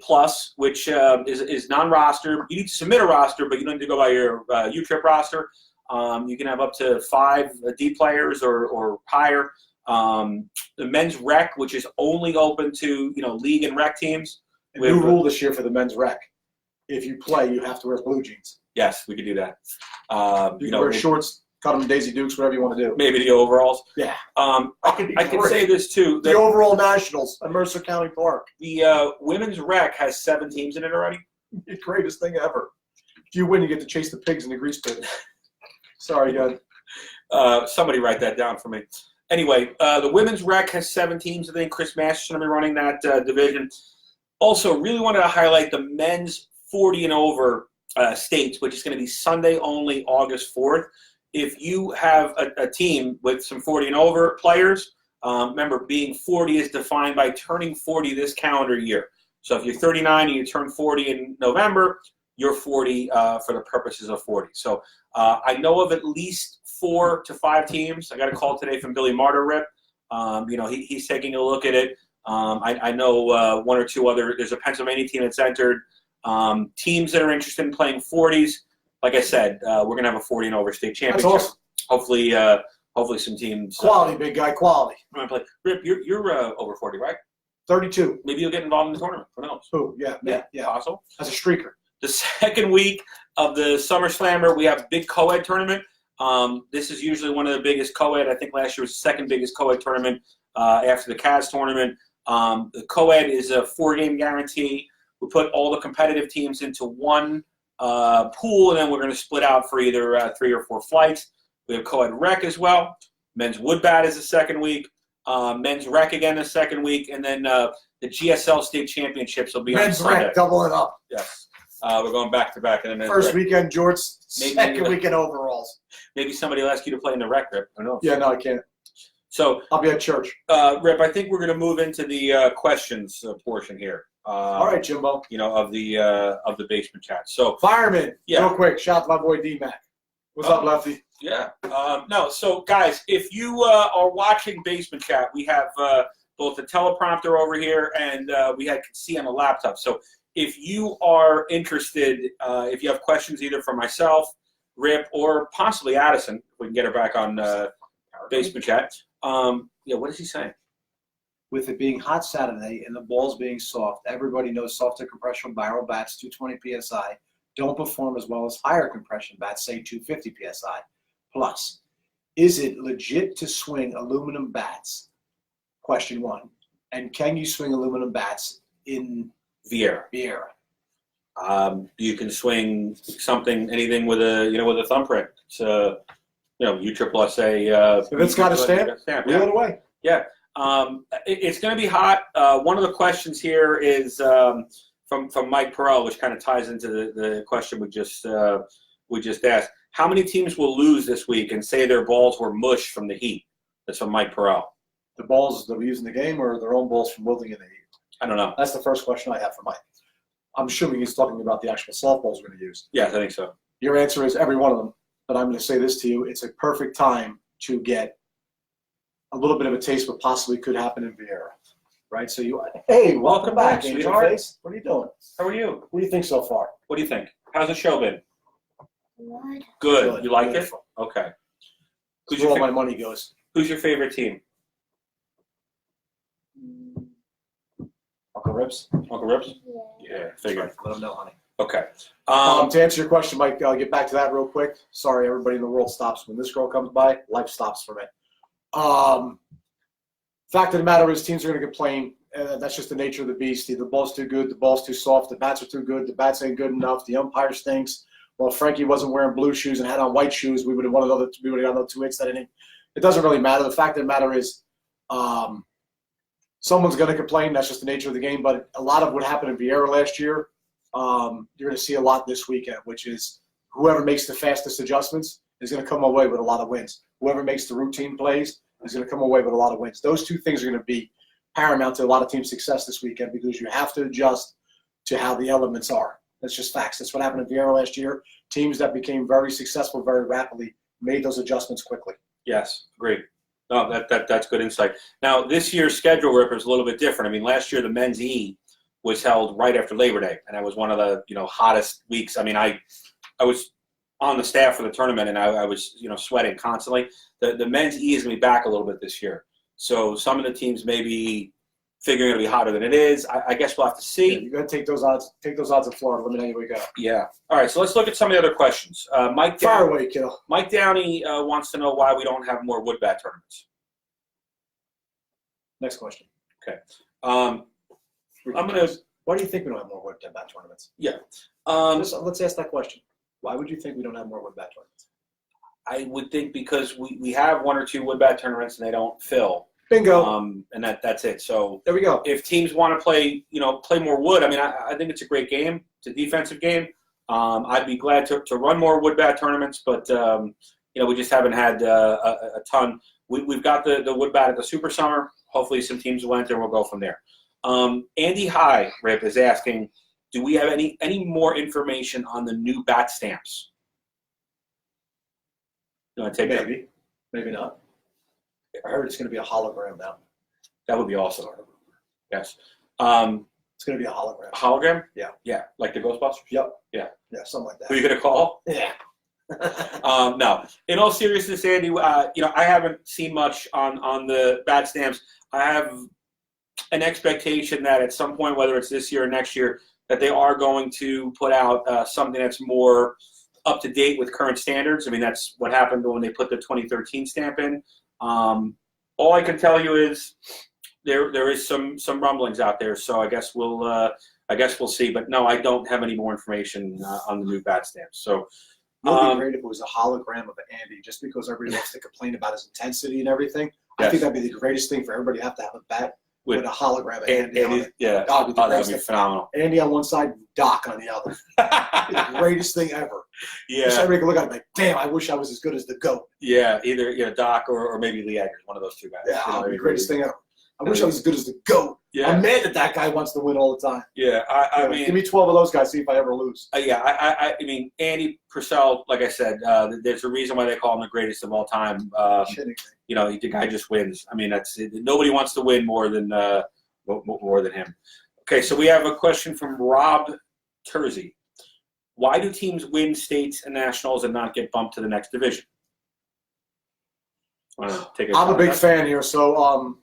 which is non-roster. You need to submit a roster, but you don't need to go by your U-Trip roster. You can have up to 5 D players or higher. The men's rec, which is only open to league and rec teams. A new rule this year for the men's rec. If you play, you have to wear blue jeans. Yes, we could do that. You can wear shorts, cut them Daisy Dukes, whatever you want to do. Maybe the overalls. Yeah. I can say this too. The overall nationals at Mercer County Park. The women's rec has 7 teams in it already. The greatest thing ever. If you win, you get to chase the pigs in the grease pit. Sorry, guys. Somebody write that down for me. Anyway, the women's rec has 7 teams. I think Chris Master's going to be running that division. Also, really wanted to highlight the men's 40 and over states, which is going to be Sunday only, August 4th. If you have a team with some 40 and over players, remember, being 40 is defined by turning 40 this calendar year. So if you're 39 and you turn 40 in November, you're 40 for the purposes of 40. So I know of at least 4 to 5 teams. I got a call today from Billy Martyr Rip. He's taking a look at it. I know 1 or 2 other. There's a Pennsylvania team that's entered. Teams that are interested in playing 40s. Like I said, we're going to have a 40 and over state championship. That's awesome. Hopefully some teams. Quality, big guy, quality. Play. Rip, you're over 40, right? 32. Maybe you'll get involved in the tournament. Who knows? Who? Yeah. Possible. As a streaker. The second week, of the Summer Slammer, we have big co-ed tournament. This is usually one of the biggest co-ed. I think last year was the second biggest co-ed tournament after the CAS tournament. The co-ed is a 4-game guarantee. We put all the competitive teams into one pool, and then we're going to split out for either 3 or 4 flights. We have co-ed rec as well. Men's wood bat is the second week. Men's rec again the second week, and then the GSL state championships will be Men's on Sunday. rec, double it up. Yes, we're going back to back in the men's First rec. weekend jorts, Maybe- second weekend overalls. Maybe somebody will ask you to play in the rec, Rip. Who knows? Yeah, no, I can't. So, I'll be at church. Rip, I think we're going to move into the questions portion here. All right, Jimbo. You know, of the basement chat. So, Fireman, Yeah. real quick. Shout out to my boy D-Mac. What's up, Lefty? yeah. No, so guys, if you are watching Basement Chat, we have both the teleprompter over here and we can see on the laptop. So if you are interested, if you have questions either for myself, Rip, or possibly Addison, if we can get her back on Basement Chat. Yeah, what is he saying? With it being hot Saturday and the balls being soft, everybody knows softer compression barrel bats, 220 PSI, don't perform as well as higher compression bats, say 250 PSI. Plus, is it legit to swing aluminum bats? Question 1. And can you swing aluminum bats in Vieira. Vieira? You can swing anything with a thumbprint. It's USSSA. If it's got a stamp, Reel it away. It's going to be hot. One of the questions here is from Mike Perrell, which kind of ties into the question we just asked. How many teams will lose this week and say their balls were mush from the heat? That's from Mike Perrell. The balls that we use in the game or their own balls from wielding in the heat? I don't know. That's the first question I have for Mike. I'm assuming he's talking about the actual softballs we're going to use. Yes, I think so. Your answer is every one of them. But I'm going to say this to you. It's a perfect time to get a little bit of a taste what possibly could happen in Vieira. Right? So hey, welcome back, Angel sweetheart. Face. What are you doing? How are you? What do you think so far? What do you think? How's the show been? What? Good. You like it? Beautiful. Okay. Who's Where all your, my money goes. who's your favorite team? Uncle Rips. Uncle Rips? Yeah. Yeah, figured. Let them know, honey. Okay. To answer your question, Mike, I'll get back to that real quick. Sorry, everybody in the world stops. When this girl comes by, life stops for me. Fact of the matter is teams are going to complain. That's just the nature of the beast. The ball's too good. The ball's too soft. The bats are too good. The bats ain't good enough. The umpire stinks. Well, if Frankie wasn't wearing blue shoes and had on white shoes, we would have won another. We would have got another 2 hits that inning. It doesn't really matter. The fact of the matter is, someone's going to complain. That's just the nature of the game. But a lot of what happened in Vieira last year, you're going to see a lot this weekend, which is whoever makes the fastest adjustments is going to come away with a lot of wins. Whoever makes the routine plays is going to come away with a lot of wins. Those two things are going to be paramount to a lot of team success this weekend because you have to adjust to how the elements are. That's just facts. That's what happened in Vieira last year. Teams that became very successful very rapidly made those adjustments quickly. Yes, agreed. No, that's good insight. Now, this year's schedule, Ripper, is a little bit different. I mean, last year the men's E was held right after Labor Day, and that was one of the hottest weeks. I mean, I was on the staff for the tournament, and I was sweating constantly. The men's E is going to be back a little bit this year, so some of the teams may be figuring it'll be hotter than it is. I guess we'll have to see. Yeah, you got to take those odds. Take those odds in Florida. Let me know how you wake up. Yeah. All right. So let's look at some of the other questions. Mike Fire Downey, away, kiddo. Mike Downey wants to know why we don't have more wood bat tournaments. Next question. I'm gonna. Why do you think we don't have more wood bat tournaments? Let's ask that question. Why would you think we don't have more wood bat tournaments? I would think because we have 1 or 2 wood bat tournaments and they don't fill. Bingo. And that's it. So There we go. if teams want to play more wood, I mean, I think it's a great game. It's a defensive game. I'd be glad to run more wood bat tournaments, but we just haven't had a ton. We've got the wood bat at the Super Summer. Hopefully some teams will enter and we'll go from there. Andy High, Rip, is asking, do we have any more information on the new bat stamps? You want to take that? Maybe. Maybe not. I heard it's going to be a hologram now. That would be awesome. Yes. It's going to be a hologram. Hologram? Yeah. Yeah, like the Ghostbusters? Yep. Yeah. Yeah, something like Who are that. you going to call? Yeah. No. In all seriousness, Andy, I haven't seen much on the bat stamps. I have an expectation that at some point, whether it's this year or next year, that they are going to put out something that's more up to date with current standards. I mean, that's what happened when they put the 2013 stamp in. All I can tell you is there is some rumblings out there. So I guess we'll see. But no, I don't have any more information on the new bat stamps. So. It would be great if it was a hologram of Andy, just because everybody wants to complain about his intensity and everything. I think that'd be the greatest thing for everybody to have a bat with a hologram of Andy on it. Yeah, That'd be the greatest be thing. phenomenal. Andy on one side, Doc on the other. The greatest thing ever. Yeah, Just everybody can look at it like, damn, I wish I was as good as the GOAT. yeah, either Doc or maybe Lee Eggers, one of those two guys. Yeah, You know, that'd be maybe- the greatest thing ever. I wish I was as good as the GOAT. Yeah, I'm mad that guy wants to win all the time. yeah. I Give mean, me 12 of those guys, see if I ever lose. I mean, Andy Purcell, like I said, there's a reason why they call him the greatest of all time. Shitting me. You know, the guy just wins. I mean, that's nobody wants to win more than him. Okay, so we have a question from Rob Terzi. Why do teams win states and nationals and not get bumped to the next division? Wanna take a I'm a shot big at that? fan here, so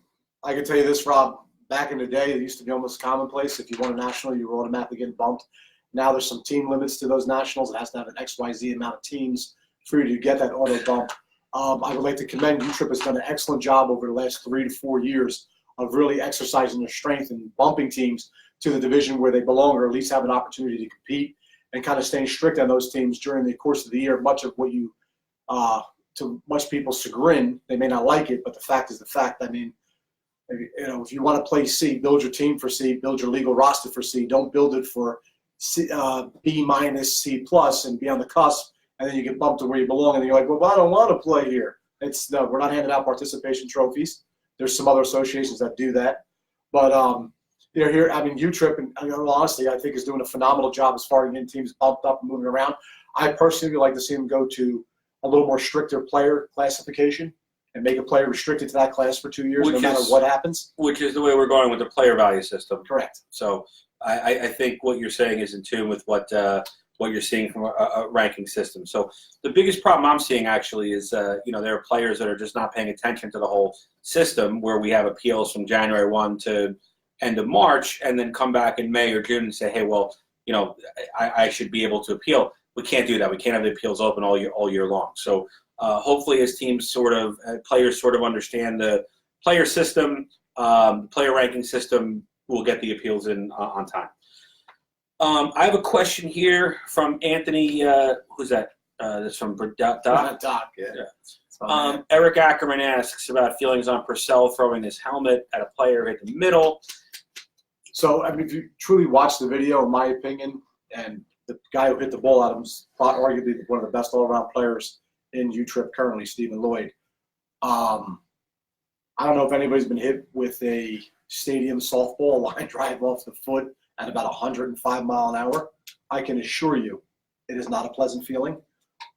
I can tell you this, Rob. Back in the day, it used to be almost commonplace. If you won a national, you were automatically getting bumped. Now there's some team limits to those nationals. It has to have an XYZ amount of teams for you to get that auto bump. I would like to commend UTRIP has done an excellent job over the last 3 to 4 years of really exercising their strength and bumping teams to the division where they belong, or at least have an opportunity to compete, and kind of staying strict on those teams during the course of the year. Much of what you, to much people's chagrin, they may not like it, but the fact is the fact. I mean, if you want to play C, build your team for C, build your legal roster for C. Don't build it for C, B minus, C plus, and be on the cusp, and then you get bumped to where you belong, and you're like, well, I don't want to play here. No, we're not handing out participation trophies. There's some other associations that do that, but here. I mean, UTRIP, and in all honesty, I think is doing a phenomenal job as far as getting teams bumped up and moving around. I personally would like to see them go to a little more stricter player classification and make a player restricted to that class for 2 years, no matter what happens. Which is the way we're going with the player value system. Correct. So I think what you're saying is in tune with what you're seeing from a ranking system. So the biggest problem I'm seeing actually is there are players that are just not paying attention to the whole system, where we have appeals from January 1 to end of March, and then come back in May or June and say, hey, well, I should be able to appeal. We can't do that. We can't have the appeals open all year long. So hopefully, as teams players sort of understand the player system, player ranking system, we'll get the appeals in on time. I have a question here from Anthony. Who's that? That's from Doc. Doc, yeah. Eric Ackerman asks about feelings on Purcell throwing his helmet at a player hit the middle. So, I mean, if you truly watch the video, in my opinion, and the guy who hit the ball at him is arguably one of the best all-around players in UTRIP currently, Stephen Lloyd. I don't know if anybody's been hit with a stadium softball line drive off the foot at about 105 mile an hour. I can assure you it is not a pleasant feeling.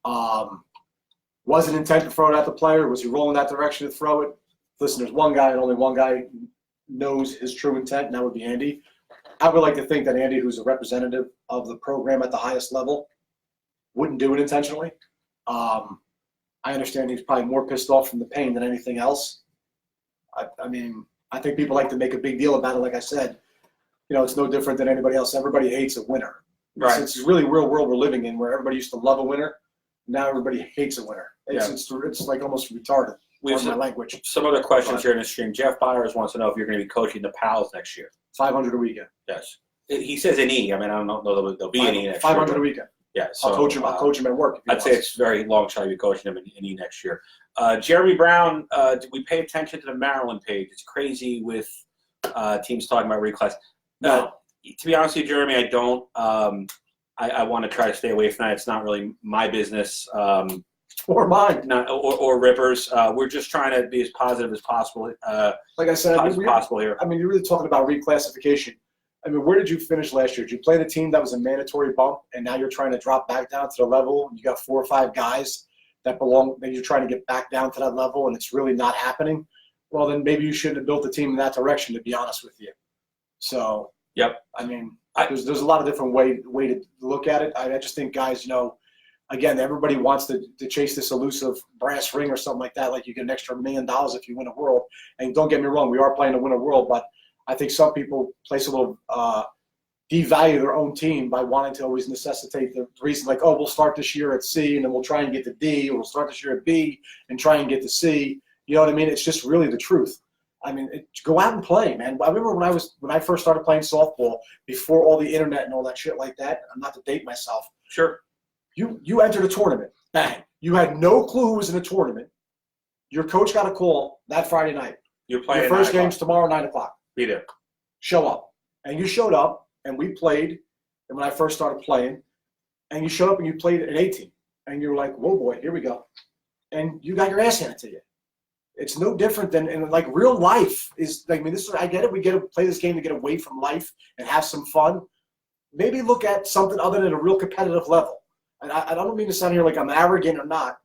Was it intent to throw it at the player? Was he rolling that direction to throw it? Listen, there's one guy and only one guy knows his true intent, and that would be Andy. I would like to think that Andy, who's a representative of the program at the highest level, wouldn't do it intentionally. I understand he's probably more pissed off from the pain than anything else. I mean, I think people like to make a big deal about it. Like I said, it's no different than anybody else. Everybody hates a winner. Right. It's really real world we're living in, where everybody used to love a winner. Now everybody hates a winner. It's like almost retarded. We have Pardon my language. some other questions here in the stream. Jeff Byers wants to know if you're going to be coaching the Pals next year. 500 a weekend. Yes. He says an E. I mean, I don't know there'll be an E next 500 year. a weekend. Yeah. So, I'll coach him at work. If he I'd say wants. it's very long shot to be coaching him in E next year. Jeremy Brown, do we pay attention to the Maryland page? It's crazy with teams talking about reclass. No. To be honest with you, Jeremy, I don't. I want to try to stay away from that. It's not really my business. Or mine. Or Rippers. We're just trying to be as positive as possible. Like I said, Possible here. I mean, you're really talking about reclassification. I mean, where did you finish last year? Did you play the team that was a mandatory bump, and now you're trying to drop back down to the level? You got 4 or 5 guys that belong. That you're trying to get back down to that level, and it's really not happening. Well, then maybe you shouldn't have built the team in that direction. To be honest with you. So. Yep. I mean, there's a lot of different way to look at it. I just think guys, again, everybody wants to chase this elusive brass ring or something like that. Like you get an extra $1 million if you win a world. And don't get me wrong, we are playing to win a world, but I think some people place a little devalue their own team by wanting to always necessitate the reason, like, oh, we'll start this year at C and then we'll try and get to D, or we'll start this year at B and try and get to C. You know what I mean? It's just really the truth. I mean, go out and play, man. I remember when I first started playing softball, before all the internet and all that shit like that. I'm not to date myself. Sure. You entered a tournament. Bang. You had no clue who was in a tournament. Your coach got a call that Friday night. You're playing. Your first 9 o'clock. game's tomorrow, 9 o'clock. Be there. Show up. And you showed up, and we played. And when I first started playing, and you showed up and you played at 18. And you're like, whoa, boy, here we go. And you got your ass handed to you. It's no different than in like real life is. I mean, this is. I get it. We get to play this game to get away from life and have some fun. Maybe look at something other than a real competitive level. And I don't mean to sound here like I'm arrogant or not,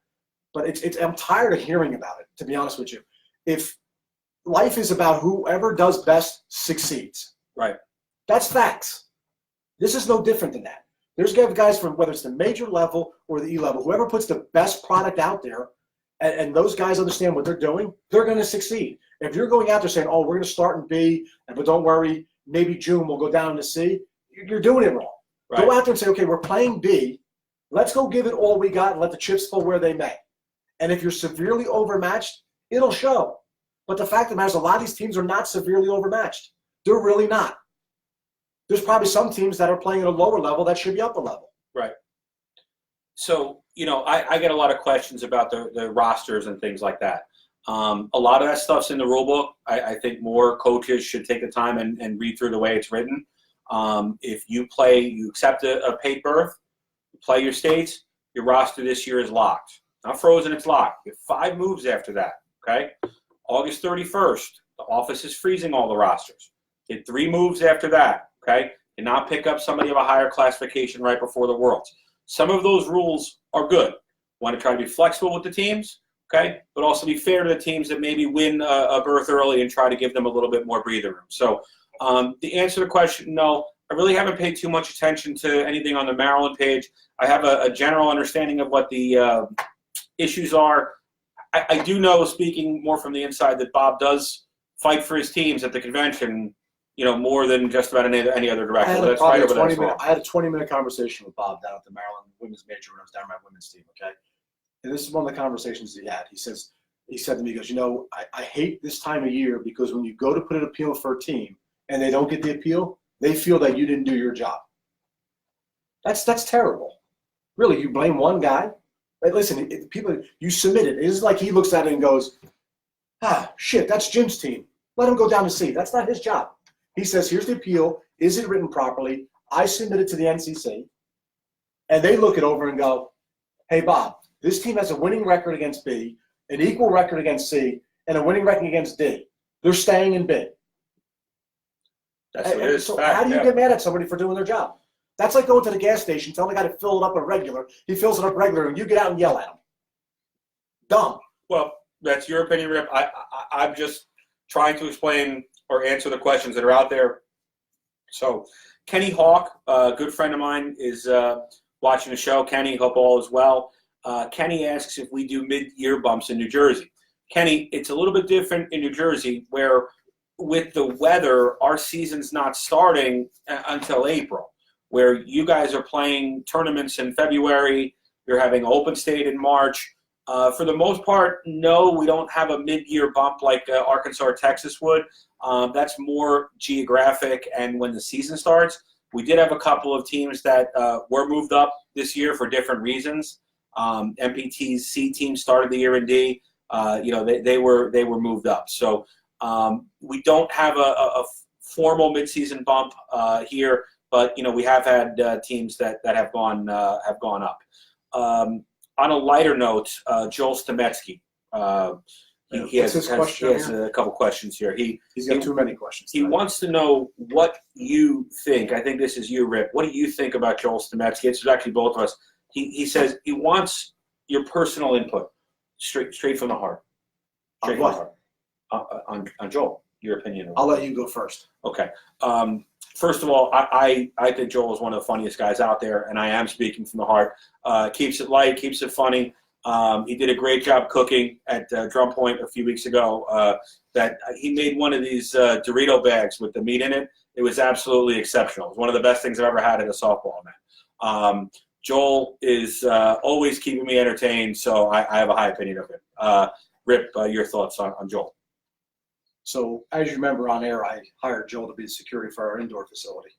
but I'm tired of hearing about it, to be honest with you. If life is about whoever does best succeeds. Right. That's facts. This is no different than that. There's guys from whether it's the major level or the E level, whoever puts the best product out there, and those guys understand what they're doing, they're going to succeed. If you're going out there saying, oh, we're going to start in B, but don't worry, maybe June we'll go down to C, you're doing it wrong. Right. Go out there and say, okay, we're playing B. Let's go give it all we got and let the chips fall where they may. And if you're severely overmatched, it'll show. But the fact of the matter is a lot of these teams are not severely overmatched. They're really not. There's probably some teams that are playing at a lower level that should be up a level. Right. So, I get a lot of questions about the rosters and things like that. A lot of that stuff's in the rule book. I think more coaches should take the time and read through the way it's written. If you accept a paid berth, you play your states, your roster this year is locked. Not frozen, it's locked. You have 5 moves after that, okay? August 31st, the office is freezing all the rosters. You had 3 moves after that, okay? You not pick up somebody of a higher classification right before the Worlds. Some of those rules are good. Want to try to be flexible with the teams, okay? But also be fair to the teams that maybe win a berth early and try to give them a little bit more breathing room. So the answer to the question, no. I really haven't paid too much attention to anything on the Maryland page. I have a general understanding of what the issues are. I do know, speaking more from the inside, that Bob does fight for his teams at the convention, more than just about any other director. That's right, but that's wrong. I had a 20-minute conversation with Bob down at the Maryland women's major when I was down at my women's team, okay? And this is one of the conversations he had. He said to me, he goes, I hate this time of year because when you go to put an appeal for a team and they don't get the appeal, they feel that you didn't do your job. That's terrible. Really, you blame one guy? Like, listen, you submitted. It isn't like he looks at it and goes, shit, that's Jim's team. Let him go down to C. That's not his job. He says, here's the appeal. Is it written properly? I submit it to the NCC. And they look it over and go, hey, Bob, this team has a winning record against B, an equal record against C, and a winning record against D. They're staying in B. That's what it is. So fact, how do you yeah. get mad at somebody for doing their job? That's like going to the gas station, telling the guy to fill it up a regular. He fills it up regular, and you get out and yell at him. Dumb. Well, that's your opinion, Rip. I'm just trying to explain or answer the questions that are out there. So Kenny Hawk, a good friend of mine, is watching the show. Kenny, hope all is well. Kenny asks if we do mid-year bumps in New Jersey. Kenny, it's a little bit different in New Jersey where with the weather, our season's not starting until April, where you guys are playing tournaments in February, you're having open state in March. For the most part, no, we don't have a mid-year bump like Arkansas or Texas would. That's more geographic and when the season starts. We did have a couple of teams that were moved up this year for different reasons. MPT's C team started the year in D. They were moved up. So we don't have a formal midseason bump here, but we have had teams that have gone up. On a lighter note, Joel Stemetsky. He has a couple questions here. He's got too many questions. He wants to know what you think. I think this is you, Rip. What do you think about Joel Stemetsky? It's actually both of us. He says he wants your personal input, straight from the heart. On what? On Joel, your opinion. I'll let you go first. Okay. First of all, I think Joel is one of the funniest guys out there, and I am speaking from the heart. Keeps it light, keeps it funny. He did a great job cooking at Drum Point a few weeks ago. That he made one of these Dorito bags with the meat in it. It was absolutely exceptional. It was one of the best things I've ever had at a softball event. Joel is always keeping me entertained, so I have a high opinion of him. Rip, your thoughts on Joel? So, as you remember on air, I hired Joel to be the security for our indoor facility.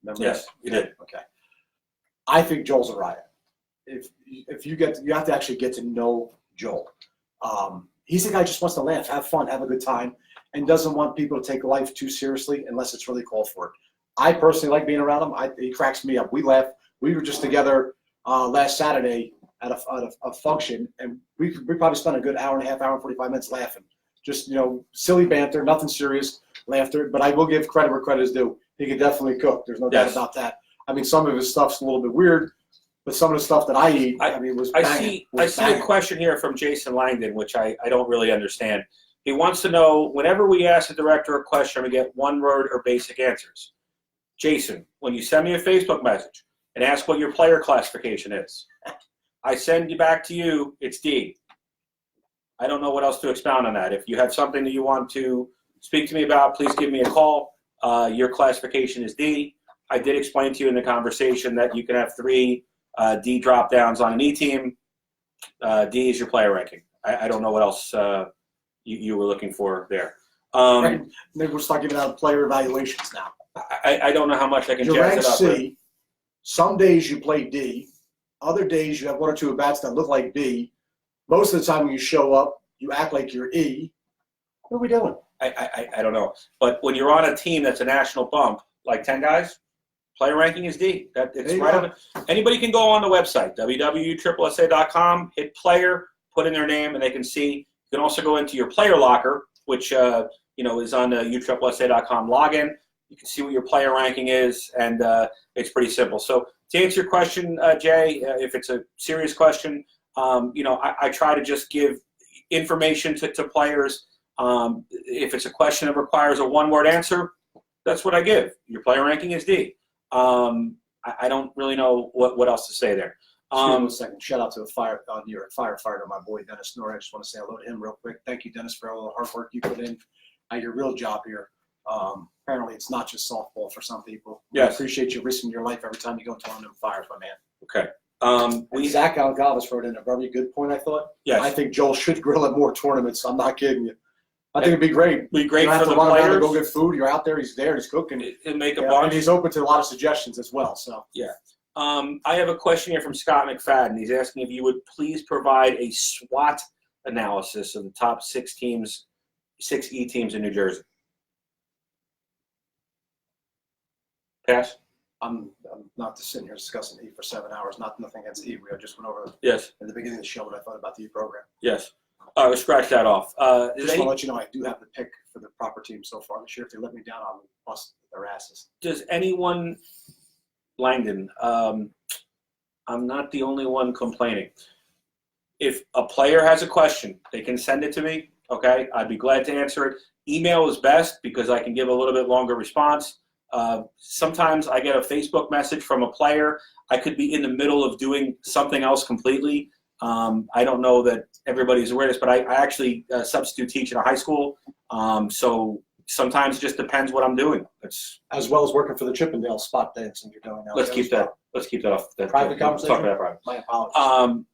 Remember Yes, that? you did. Okay. I think Joel's a riot. If you have to actually get to know Joel. He's the guy who just wants to laugh, have fun, have a good time, and doesn't want people to take life too seriously unless it's really called for it. I personally like being around him. He cracks me up. We laugh. We were just together last Saturday at a function, and we probably spent a good hour and a half, hour and 45 minutes laughing. Just, silly banter, nothing serious, laughter. But I will give credit where credit is due. He can definitely cook. There's no doubt about that. I mean, some of his stuff's a little bit weird, but some of the stuff that I eat, was banging. I see a question here from Jason Langdon, which I don't really understand. He wants to know, whenever we ask the director a question, we get one word or basic answers. Jason, when you send me a Facebook message and ask what your player classification is, I send you back to you, it's D. I don't know what else to expound on that. If you have something that you want to speak to me about, please give me a call. Your classification is D. I did explain to you in the conversation that you can have 3 D drop downs on an E team. D is your player ranking. I don't know what else you were looking for there. Maybe we'll start giving out player evaluations now. I don't know how much I can You're jazz ranked it up. C. Some days you play D. Other days you have 1 or 2 at-bats that look like B. Most of the time when you show up, you act like you're E. What are we doing? I don't know. But when you're on a team that's a national bump, like 10 guys, player ranking is D. It's right on. Anybody can go on the website, www.triplesa.com, hit player, put in their name, and they can see. You can also go into your player locker, which is on the utriplesa.com login. You can see what your player ranking is, and it's pretty simple. So to answer your question, Jay, if it's a serious question, I try to just give information to players. If it's a question that requires a one-word answer, that's what I give. Your player ranking is D. I don't really know what else to say there. Excuse me a second. Shout out to a firefighter, my boy Dennis Norrie. I just want to say hello to him real quick. Thank you, Dennis, for all the hard work you put in at your real job here. Apparently, it's not just softball for some people. Yes. I appreciate you risking your life every time you go into one of them fires, my man. Okay. Zach Algavis wrote in a very good point, I thought. Yes. I think Joel should grill at more tournaments. I'm not kidding you. I think it'd be great. Be great You don't for have the to run around and players. go get food. You're out there. He's there. He's cooking. And make a Yeah, bunch. and he's open to a lot of suggestions as well. So I have a question here from Scott McFadden. He's asking if you would please provide a SWOT analysis of the top 6 teams, 6 E teams in New Jersey. Pass? I'm not just sitting here discussing E for 7 hours. Nothing against E. We just went over Yes. at the beginning of the show what I thought about the E program. Yes. We'll scratch that off. Just want to let you know I do have the pick for the proper team so far this year. If they let me down, I'll bust their asses. Does anyone, Langdon, I'm not the only one complaining. If a player has a question, they can send it to me, okay? I'd be glad to answer it. Email is best because I can give a little bit longer response. Sometimes I get a Facebook message from a player. I could be in the middle of doing something else completely. I don't know that everybody's aware of this, but I actually substitute teach in a high school. So sometimes it just depends what I'm doing. As well as working for the Chippendale spot dancing you're doing now. Let's keep that off. Private conversation? Talk about private. My apologies.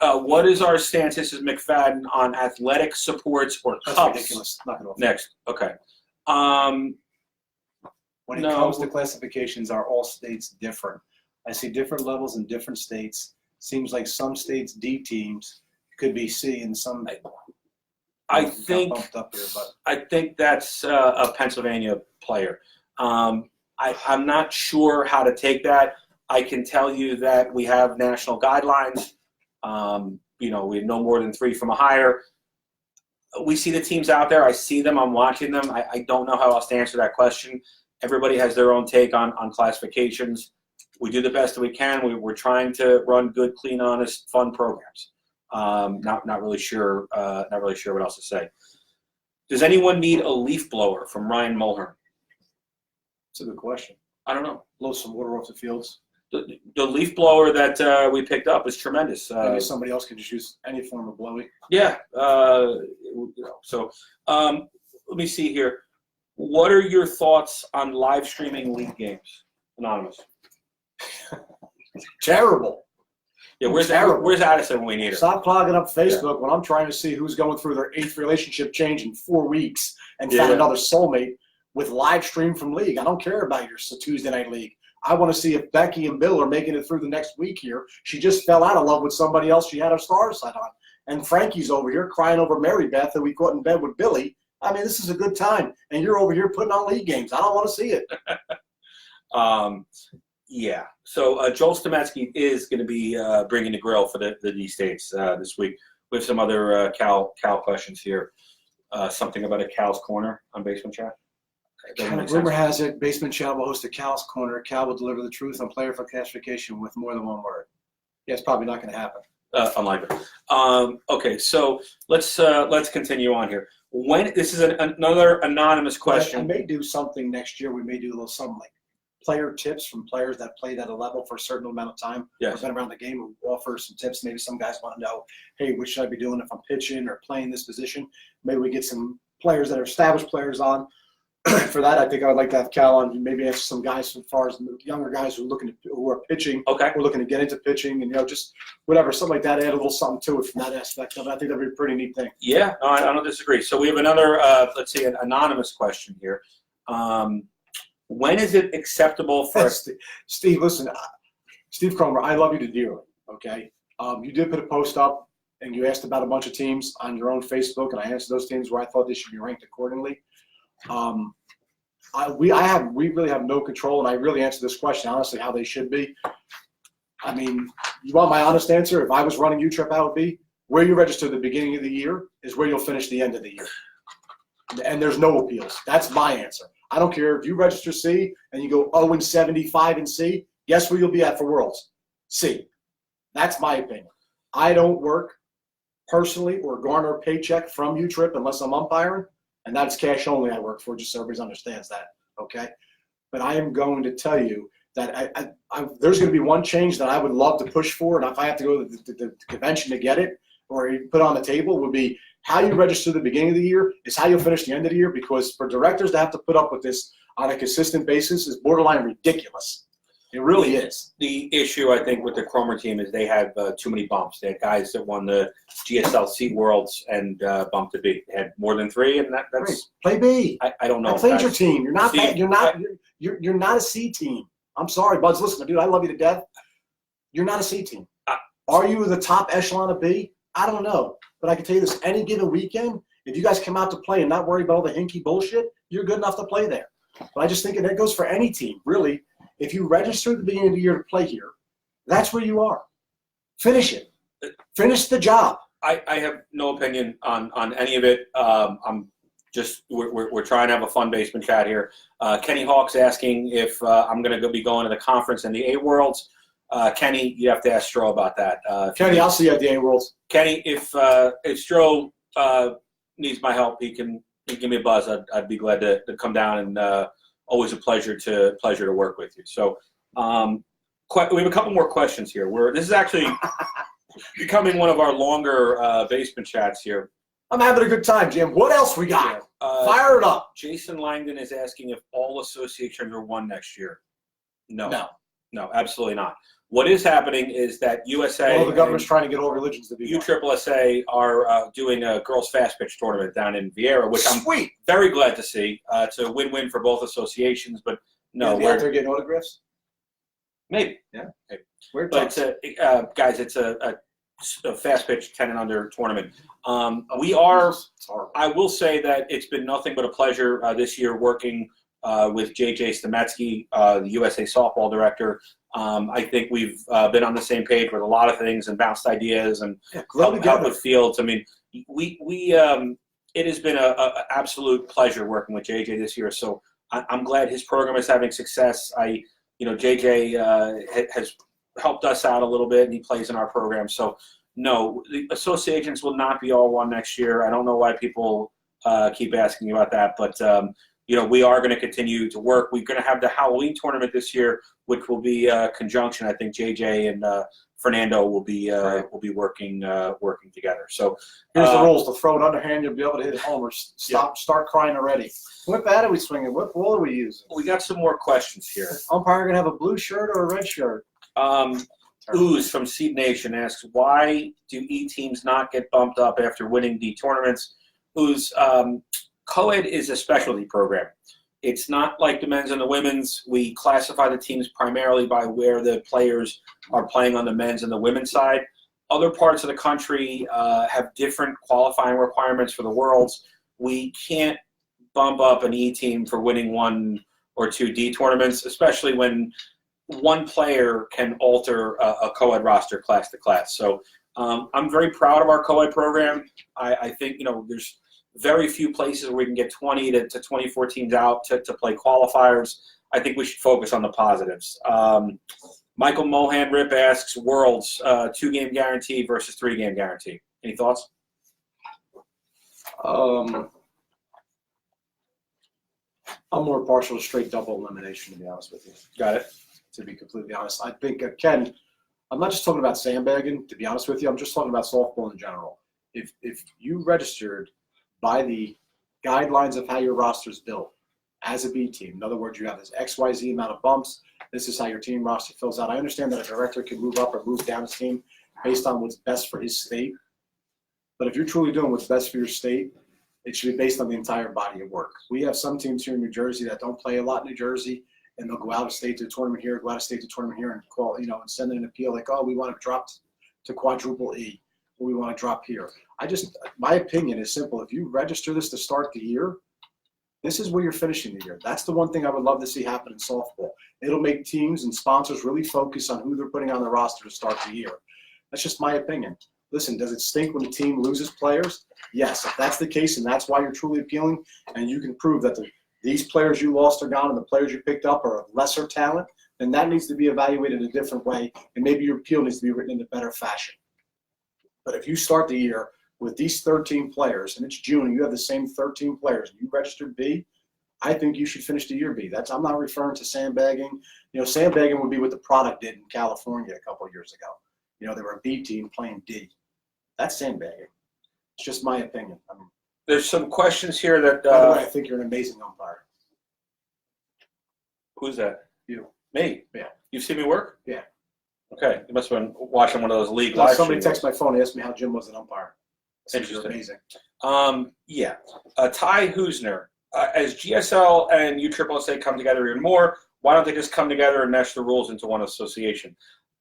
What is our stance, this is McFadden, on athletic supports or That's cups? ridiculous. Not gonna Next. Okay. When it No. comes to classifications, are all states different? I see different levels in different states. Seems like some states D teams could be C, and some I got think bumped up here, but I think that's a Pennsylvania player. I'm not sure how to take that. I can tell you that we have national guidelines. We have no more than 3 from a higher. We see the teams out there. I see them. I'm watching them. I don't know how else to answer that question. Everybody has their own take on classifications. We do the best that we can. We're trying to run good, clean, honest, fun programs. Not really sure. Not really sure what else to say. Does anyone need a leaf blower from Ryan Mulhern? It's a good question. I don't know. Blow some water off the fields. The leaf blower that we picked up is tremendous. Maybe somebody else could just use any form of blowy. Yeah. So let me see here. What are your thoughts on live streaming league games? Anonymous. Terrible. Yeah, where's Terrible. where's Addison when we need her? Stop clogging up Facebook when I'm trying to see who's going through their 8th relationship change in 4 weeks and found Yeah. another soulmate with live stream from league. I don't care about your Tuesday night league. I want to see if Becky and Bill are making it through the next week here. She just fell out of love with somebody else she had her stars set on. And Frankie's over here crying over Mary Beth that we caught in bed with Billy. I mean, this is a good time. And you're over here putting on league games. I don't want to see it. Yeah. So Joel Stemetsky is going to be bringing the grill for the D-States this week. We have some other Cal questions here. Something about a Cal's Corner on Basement Chat. It doesn't make sense. Rumor has it, Basement Chat will host a Cal's Corner. Cal will deliver the truth on player for classification with more than one word. Yeah, it's probably not going to happen. Unlikely. Okay, so let's continue on here. When this is another anonymous I question. may do something next year. We may do a little something like player tips from players that played at a level for a certain amount of time. Yes. I've been around the game. We'll offer some tips. Maybe some guys want to know, hey, what should I be doing if I'm pitching or playing this position? Maybe we get some players that are established players on. For that, I think I would like to have Cal on. Maybe ask some guys as far as the younger guys who are pitching. Okay. We're looking to get into pitching, and just whatever, something like that. Add a little something to it from that aspect of it. I think that'd be a pretty neat thing. Yeah, no, I don't disagree. So we have another, let's see, an anonymous question here. When is it acceptable for Steve, listen, Steve Cromer, I love you to dearly, okay? You did put a post up, and you asked about a bunch of teams on your own Facebook, and I answered those teams where I thought they should be ranked accordingly. We really have no control, and I really answered this question honestly how they should be. I mean, you want my honest answer? If I was running UTRIP, I would be where you register at the beginning of the year is where you'll finish the end of the year, and there's no appeals. That's my answer. I don't care if you register C and you go 0-75 in C. Guess where you'll be at for Worlds? C. That's my opinion. I don't work personally or garner a paycheck from UTRIP unless I'm umpiring. And that's cash only I work for, just so everybody understands that, okay? But I am going to tell you that there's going to be one change that I would love to push for, and if I have to go to the convention to get it or put on the table, would be how you register the beginning of the year is how you'll finish the end of the year, because for directors to have to put up with this on a consistent basis is borderline ridiculous. It really is. The issue, I think, with the Cromer team is they have too many bumps. They had guys that won the GSLC Worlds and bumped to B. They had more than 3, and that's Play B. I don't know. I played guys. your team. You're not. See, You're not a C team. I'm sorry, Buds. Listen, dude, I love you to death. You're not a C team. Are you the top echelon of B? I don't know, but I can tell you this: any given weekend, if you guys come out to play and not worry about all the hinky bullshit, you're good enough to play there. But I just think that goes for any team, really. If you register at the beginning of the year to play here, that's where you are. Finish it. Finish the job. I have no opinion on any of it. We're trying to have a fun basement chat here. Kenny Hawk's asking if I'm going to be going to the conference and the A Worlds. Kenny, you have to ask Stroh about that. Kenny, I'll see you at the A Worlds. Kenny, if Stroh needs my help, he can give me a buzz. I'd be glad to come down, and always a pleasure to work with you. So we have a couple more questions here. This is actually becoming one of our longer basement chats here. I'm having a good time, Jim. What else we got? Fire it up. Jason Langdon is asking if all associations are one next year. No, absolutely not. What is happening is that USA Well, the government's trying to get all religions to be one. USSSA are doing a girls fast pitch tournament down in Vieira, which I'm Sweet. very glad to see. It's a win-win for both associations, but no, You're out there getting autographs? maybe. Yeah. Maybe. We're But guys, it's a fast pitch 10 and under tournament. We are. It's horrible. I will say that it's been nothing but a pleasure this year working with JJ Stemetsky, the USA softball director. I think we've been on the same page with a lot of things and bounced ideas and Grow helped together. with fields. I mean, we it has been an absolute pleasure working with JJ this year. So I'm glad his program is having success. JJ has helped us out a little bit, and he plays in our program. So no, the associations will not be all one next year. I don't know why people keep asking about that, but we are going to continue to work. We're going to have the Halloween tournament this year, which will be a conjunction. I think JJ and Fernando will be working together. So Here's the rules: to throw it underhand, you'll be able to hit homers. Start crying already. What bat are we swinging? What ball are we using? we got some more questions here. Umpire gonna have a blue shirt or a red shirt? Ooze from Seed Nation asks, why do E teams not get bumped up after winning D tournaments? Ooze, co-ed is a specialty program. It's not like the men's and the women's. We classify the teams primarily by where the players are playing on the men's and the women's side. Other parts of the country have different qualifying requirements for the Worlds. We can't bump up an E team for winning 1 or 2 D tournaments, especially when one player can alter a co-ed roster class to class. So I'm very proud of our co-ed program. I think, there's very few places where we can get 20 to 24 teams out to play qualifiers. I think we should focus on the positives. Michael Mohan Rip asks, Worlds, 2-game guarantee versus 3-game guarantee. Any thoughts? I'm more partial to straight double elimination, to be honest with you. Got it. To be completely honest, I think Ken, I'm not just talking about sandbagging. To be honest with you, I'm just talking about softball in general. If you registered by the guidelines of how your roster is built as a B team, in other words, you have this XYZ amount of bumps. This is how your team roster fills out. I understand that a director can move up or move down his team based on what's best for his state. But if you're truly doing what's best for your state, it should be based on the entire body of work. We have some teams here in New Jersey that don't play a lot in New Jersey, and they'll go out of state to a tournament here, go out of state to a tournament here, and call, and send in an appeal like, oh, we want to drop to quadruple E, or we want to drop here. My opinion is simple. If you register this to start the year, this is where you're finishing the year. That's the one thing I would love to see happen in softball. It'll make teams and sponsors really focus on who they're putting on their roster to start the year. That's just my opinion. Listen, does it stink when the team loses players? Yes. If that's the case and that's why you're truly appealing, and you can prove that these players you lost are gone and the players you picked up are of lesser talent, then that needs to be evaluated a different way, and maybe your appeal needs to be written in a better fashion. But if you start the year with these 13 players, and it's June, and you have the same 13 players, and you registered B, I think you should finish the year B. I'm not referring to sandbagging. Sandbagging would be what the product did in California a couple of years ago. They were a B team playing D. That's sandbagging. It's just my opinion. There's some questions here that. By the way, I think you're an amazing umpire. Who's that? You. Me? Yeah. You've seen me work? Yeah. Okay. You must have been watching one of those league live Somebody streams. texted my phone and asked me how Jim was an umpire. Interesting. You're amazing. Yeah. Ty Husner. As GSL and USSSA come together even more, why don't they just come together and mesh the rules into one association?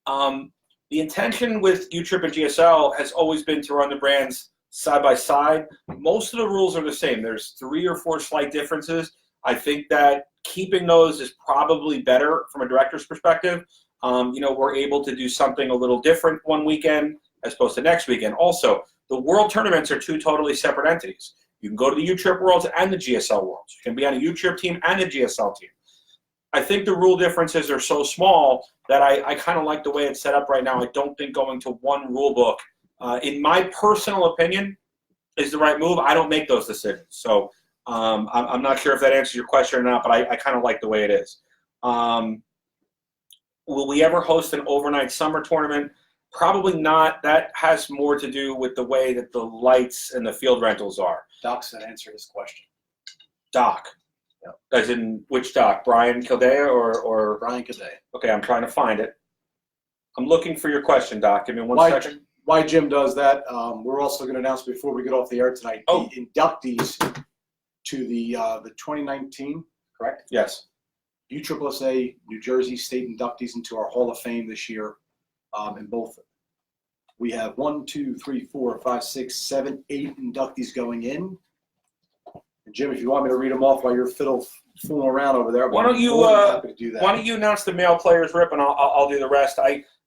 The intention with UTRIP and GSL has always been to run the brands side by side. Most of the rules are the same. There's 3 or 4 slight differences. I think that keeping those is probably better from a director's perspective. We're able to do something a little different one weekend as opposed to next weekend. Also, the World Tournaments are 2 totally separate entities. You can go to the UTRIP Worlds and the GSL Worlds. You can be on a UTRIP team and a GSL team. I think the rule differences are so small that I kind of like the way it's set up right now. I don't think going to one rule book, in my personal opinion, is the right move. I don't make those decisions. So I'm not sure if that answers your question or not, but I kind of like the way it is. Will we ever host an overnight summer tournament? Probably not. That has more to do with the way that the lights and the field rentals are. Doc said answer his question. Doc. Yep. As in which Doc? Brian Kildea or Brian Cadet. Okay, I'm trying to find it. I'm looking for your question, Doc. Give me one second. Why Jim does that, we're also going to announce before we get off the air tonight, the inductees to the 2019, correct? Yes. USSSA, New Jersey State inductees into our Hall of Fame this year. In both, we have 1, 2, 3, 4, 5, 6, 7, 8 inductees going in. And Jim, if you want me to read them off while you're fooling around over there, Why don't you happy to do that. Why don't you announce the male players, Rip, and I'll do the rest.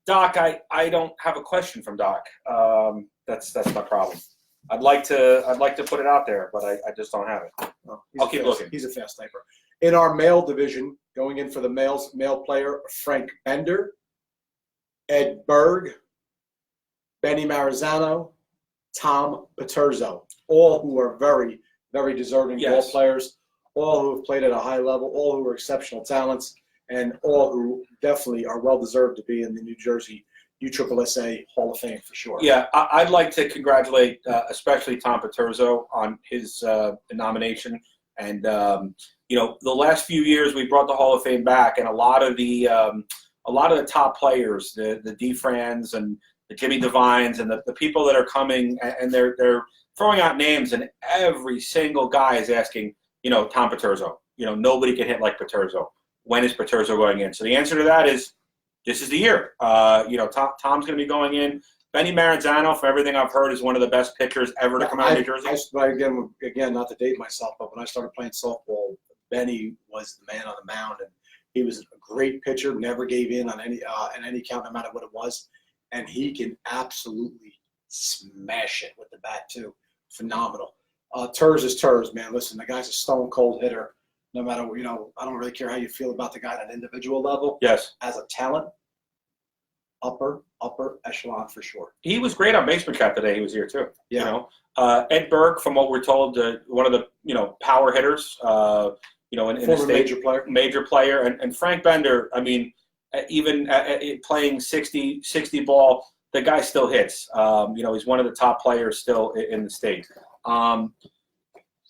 Doc, I don't have a question from Doc. That's my problem. I'd like to put it out there, but I just don't have it. Oh, I'll keep looking. He's a fast typer. In our male division, going in for the male player, Frank Bender, Ed Berg, Benny Marizano, Tom Paterzo, all who are very, very deserving ball players. all who have played at a high level, all who are exceptional talents, and all who definitely are well deserved to be in the New Jersey USSSA Hall of Fame for sure. Yeah, I'd like to congratulate especially Tom Paterzo on his nomination. And you know, the last few years we brought the Hall of Fame back, and a lot of the top players, the DeFrans and the Jimmy Devines, and the people that are coming, and they're throwing out names, and every single guy is asking, you know, Tom Paterzo. You know, nobody can hit like Paterzo. When is Paterzo going in? So the answer to that is, this is the year. You know, Tom's going to be going in. Benny Maranzano, from everything I've heard, is one of the best pitchers ever to come out of New Jersey. Again, not to date myself, but when I started playing softball, Benny was the man on the mound, and he was a great pitcher. Never gave in on any count, no matter what it was, and he can absolutely smash it with the bat too. Phenomenal. Terz is Terz, man. Listen, the guy's a stone cold hitter. No matter, you know, I don't really care how you feel about the guy at an individual level. Yes. As a talent, upper echelon for sure. He was great on Basement Chat today. He was here too. Yeah. You know, Ed Berg, from what we're told, one of the, you know, power hitters. You know, in the state, major player, and Frank Bender. I mean, even playing 60 ball, the guy still hits. You know, he's one of the top players still in the state.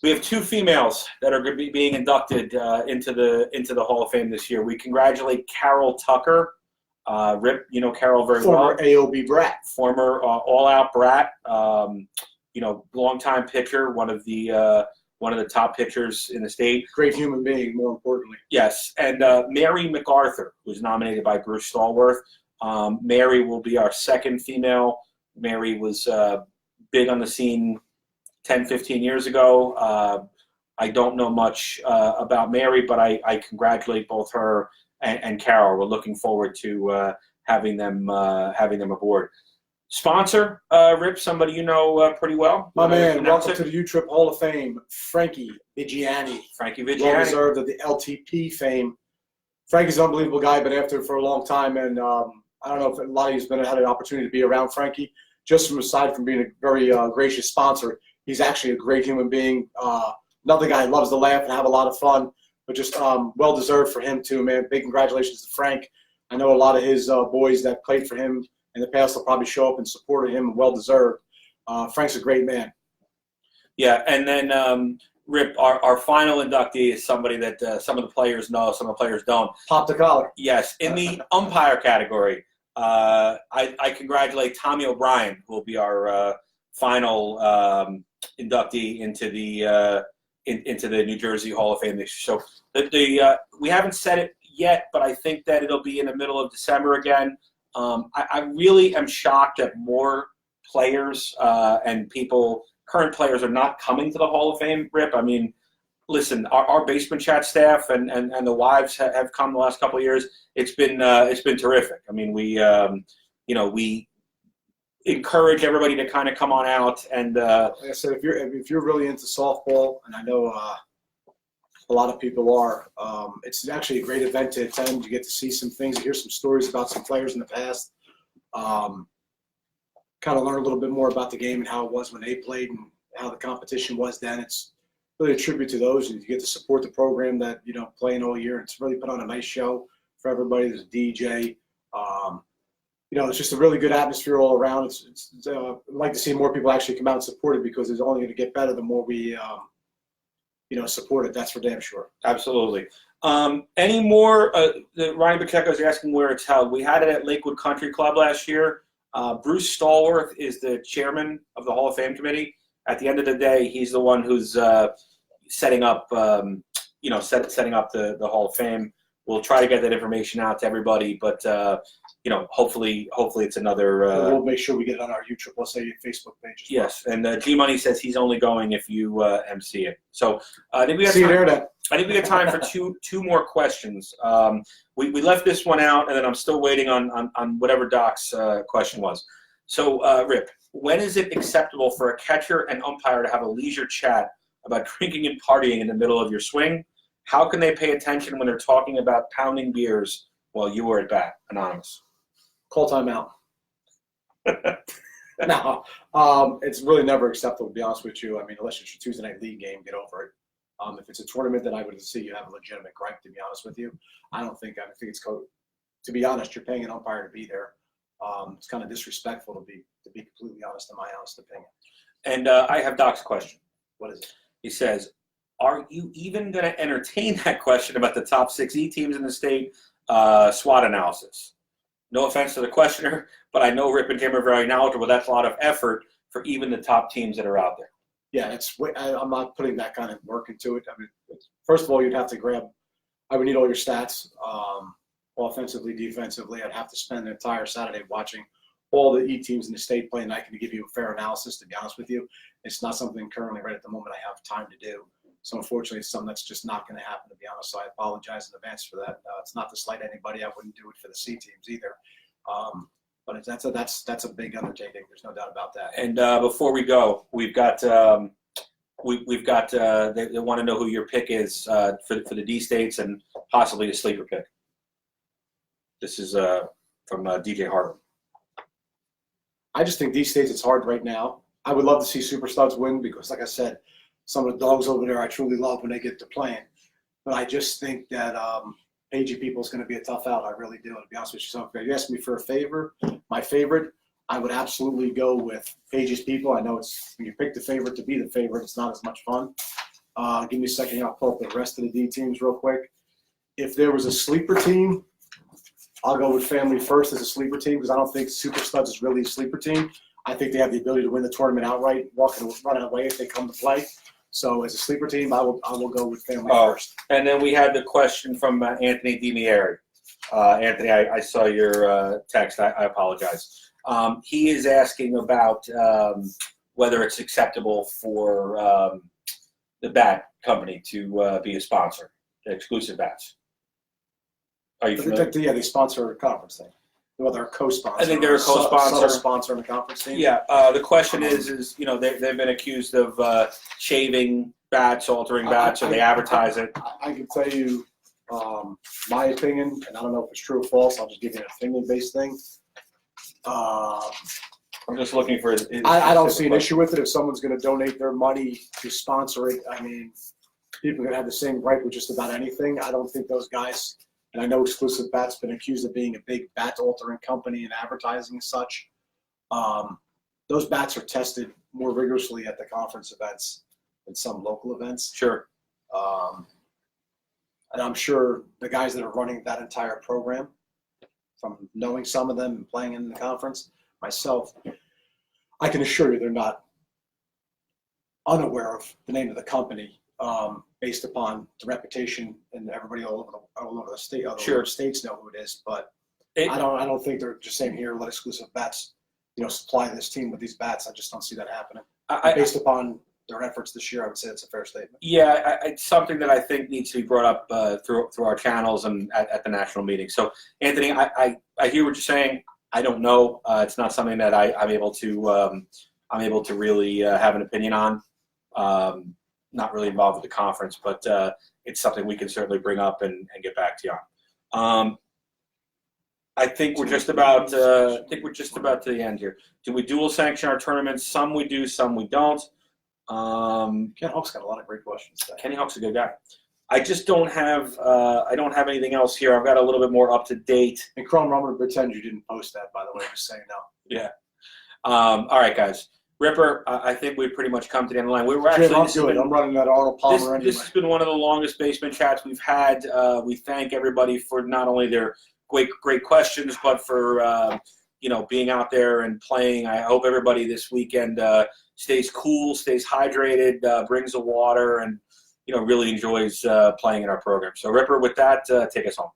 We have two females that are going to be being inducted into the Hall of Fame this year. We congratulate Carol Tucker. Rip, you know Carol very well. Former AOB brat. Former all-out brat. You know, longtime pitcher, one of the top pitchers in the state. Great human being, more importantly. Yes, and Mary MacArthur, who's nominated by Bruce Stallworth. Mary will be our second female. Mary was big on the scene 10, 15 years ago. I don't know much about Mary, but I congratulate both her and Carol. We're looking forward to having them aboard. Sponsor, Rip, somebody you know pretty well. My man, welcome to the U-Trip Hall of Fame, Frankie Vigiani. Frankie Vigiani. Well deserved of the LTP fame. Frankie's an unbelievable guy, been after it for a long time, and I don't know if a lot of you've had an opportunity to be around Frankie. Just from aside from being a very gracious sponsor, he's actually a great human being. Another guy who loves to laugh and have a lot of fun, but just well deserved for him too, man. Big congratulations to Frank. I know a lot of his boys that played for him in the past will probably show up and support him. Well deserved. Frank's a great man. Yeah, and then Rip, our final inductee is somebody that some of the players know, some of the players don't. Pop the collar. Yes, in the umpire category, I congratulate Tommy O'Brien, who will be our final inductee into the New Jersey Hall of Fame this year. So we haven't said it yet, but I think that it'll be in the middle of December again. I really am shocked that more players and current players are not coming to the Hall of Fame, Rip. I mean, listen, our Basement Chat staff and the wives have come the last couple of years. It's been terrific. I mean, we encourage everybody to kind of come on out and. Like I said, if you're really into softball, and I know a lot of people are, it's actually a great event to attend. You get to see some things, hear some stories about some players in the past. Kind of learn a little bit more about the game and how it was when they played and how the competition was then. It's really a tribute to those, and you get to support the program that playing all year. It's really put on a nice show for everybody. There's a DJ. It's just a really good atmosphere all around. I'd like to see more people actually come out and support it because it's only going to get better the more we support it. That's for damn sure. Absolutely. Any more? Ryan Pacheco is asking where it's held. We had it at Lakewood Country Club last year. Bruce Stallworth is the chairman of the Hall of Fame committee. At the end of the day, he's the one who's setting up, setting up the Hall of Fame. We'll try to get that information out to everybody, but hopefully it's another. We'll make sure we get it on our USSSA Facebook page. Yes, and G Money says he's only going if you MC it. So I think we have see time. you there then. I think we have time for two more questions. We left this one out, and then I'm still waiting on whatever Doc's question was. So, Rip, when is it acceptable for a catcher and umpire to have a leisure chat about drinking and partying in the middle of your swing? How can they pay attention when they're talking about pounding beers while you are at bat? Anonymous. Call timeout. No, it's really never acceptable, to be honest with you. I mean, unless it's your Tuesday night league game, get over it. If it's a tournament, then I would see you have a legitimate gripe, to be honest with you. I think it's to be honest, you're paying an umpire to be there. It's kind of disrespectful to be completely honest, in my honest opinion. And I have Doc's question. What is it? He says, are you even going to entertain that question about the top 6 E teams in the state SWOT analysis? No offense to the questioner, but I know Rip and Jim are very knowledgeable. That's a lot of effort for even the top teams that are out there. Yeah, I'm not putting that kind of work into it. I mean, first of all, you'd have to I would need all your stats, offensively, defensively. I'd have to spend the entire Saturday watching all the E teams in the state play, and I can give you a fair analysis, to be honest with you. It's not something currently right at the moment I have time to do. So unfortunately, it's something that's just not going to happen, to be honest. So I apologize in advance for that. It's not to slight anybody. I wouldn't do it for the C teams either. But that's a big undertaking. There's no doubt about that. And before we go, we've got they want to know who your pick is for the D states and possibly a sleeper pick. This is from DJ Harlan. I just think these states, it's hard right now. I would love to see Super Studs win because, like I said, some of the dogs over there I truly love when they get to playing. But I just think that AG People is going to be a tough out. I really do, to be honest with you. So if you ask me for a favor, my favorite, I would absolutely go with Page's People. I know it's when you pick the favorite to be the favorite, it's not as much fun. Give me a second here. I'll pull up the rest of the D teams real quick. If there was a sleeper team, I'll go with Family First as a sleeper team because I don't think Super Studs is really a sleeper team. I think they have the ability to win the tournament outright, running away if they come to play. So as a sleeper team, I will go with Family First. And then we had the question from Anthony DiMieri. Anthony, I saw your text. I apologize. He is asking about whether it's acceptable for the bat company to be a sponsor, the exclusive bats. Are you familiar? Yeah, they sponsor a conference thing. Well, they're a co-sponsor. I think they're a co-sponsor. Subtle sponsor in the conference team. Yeah. The question is they've been accused of shaving bats, altering bats, or they advertise it. I can tell you my opinion, and I don't know if it's true or false. I'll just give you an opinion-based thing. I'm just looking for. I don't see an issue with it. If someone's going to donate their money to sponsor it, I mean, people are going to have the same right with just about anything. I don't think those guys. And I know Exclusive Bat's been accused of being a big bat altering company and advertising and such. Those bats are tested more rigorously at the conference events than some local events. Sure. And I'm sure the guys that are running that entire program, from knowing some of them and playing in the conference, myself, I can assure you they're not unaware of the name of the company. Based upon the reputation and everybody all over the state, other states know who it is. But I don't think they're just saying here, let Exclusive Bats, supply this team with these bats. I just don't see that happening. Based upon their efforts this year, I would say it's a fair statement. Yeah, it's something that I think needs to be brought up through our channels and at the national meeting. So, Anthony, I hear what you're saying. I don't know. It's not something that I'm able to really have an opinion on. Not really involved with the conference, but it's something we can certainly bring up and get back to you on. I think we're just about to the end here. Do we dual sanction our tournaments? Some we do, some we don't. Ken Hawk's got a lot of great questions today. Kenny Hawk's a good guy. I just don't have anything else here. I've got a little bit more up to date. And Chrome, I'm going to pretend you didn't post that, by the way, just so you know. Yeah. All right, guys. Ripper, I think we've pretty much come to the end of the line. We were actually. I'm good. I'm running that Arnold Palmer anyway. This has been one of the longest basement chats we've had. We thank everybody for not only their great questions, but for being out there and playing. I hope everybody this weekend stays cool, stays hydrated, brings the water, and really enjoys playing in our program. So, Ripper, with that, take us home.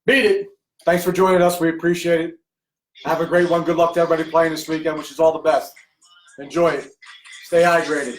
Beat it. Thanks for joining us. We appreciate it. Have a great one. Good luck to everybody playing this weekend. Wish you all the best. Enjoy it. Stay hydrated.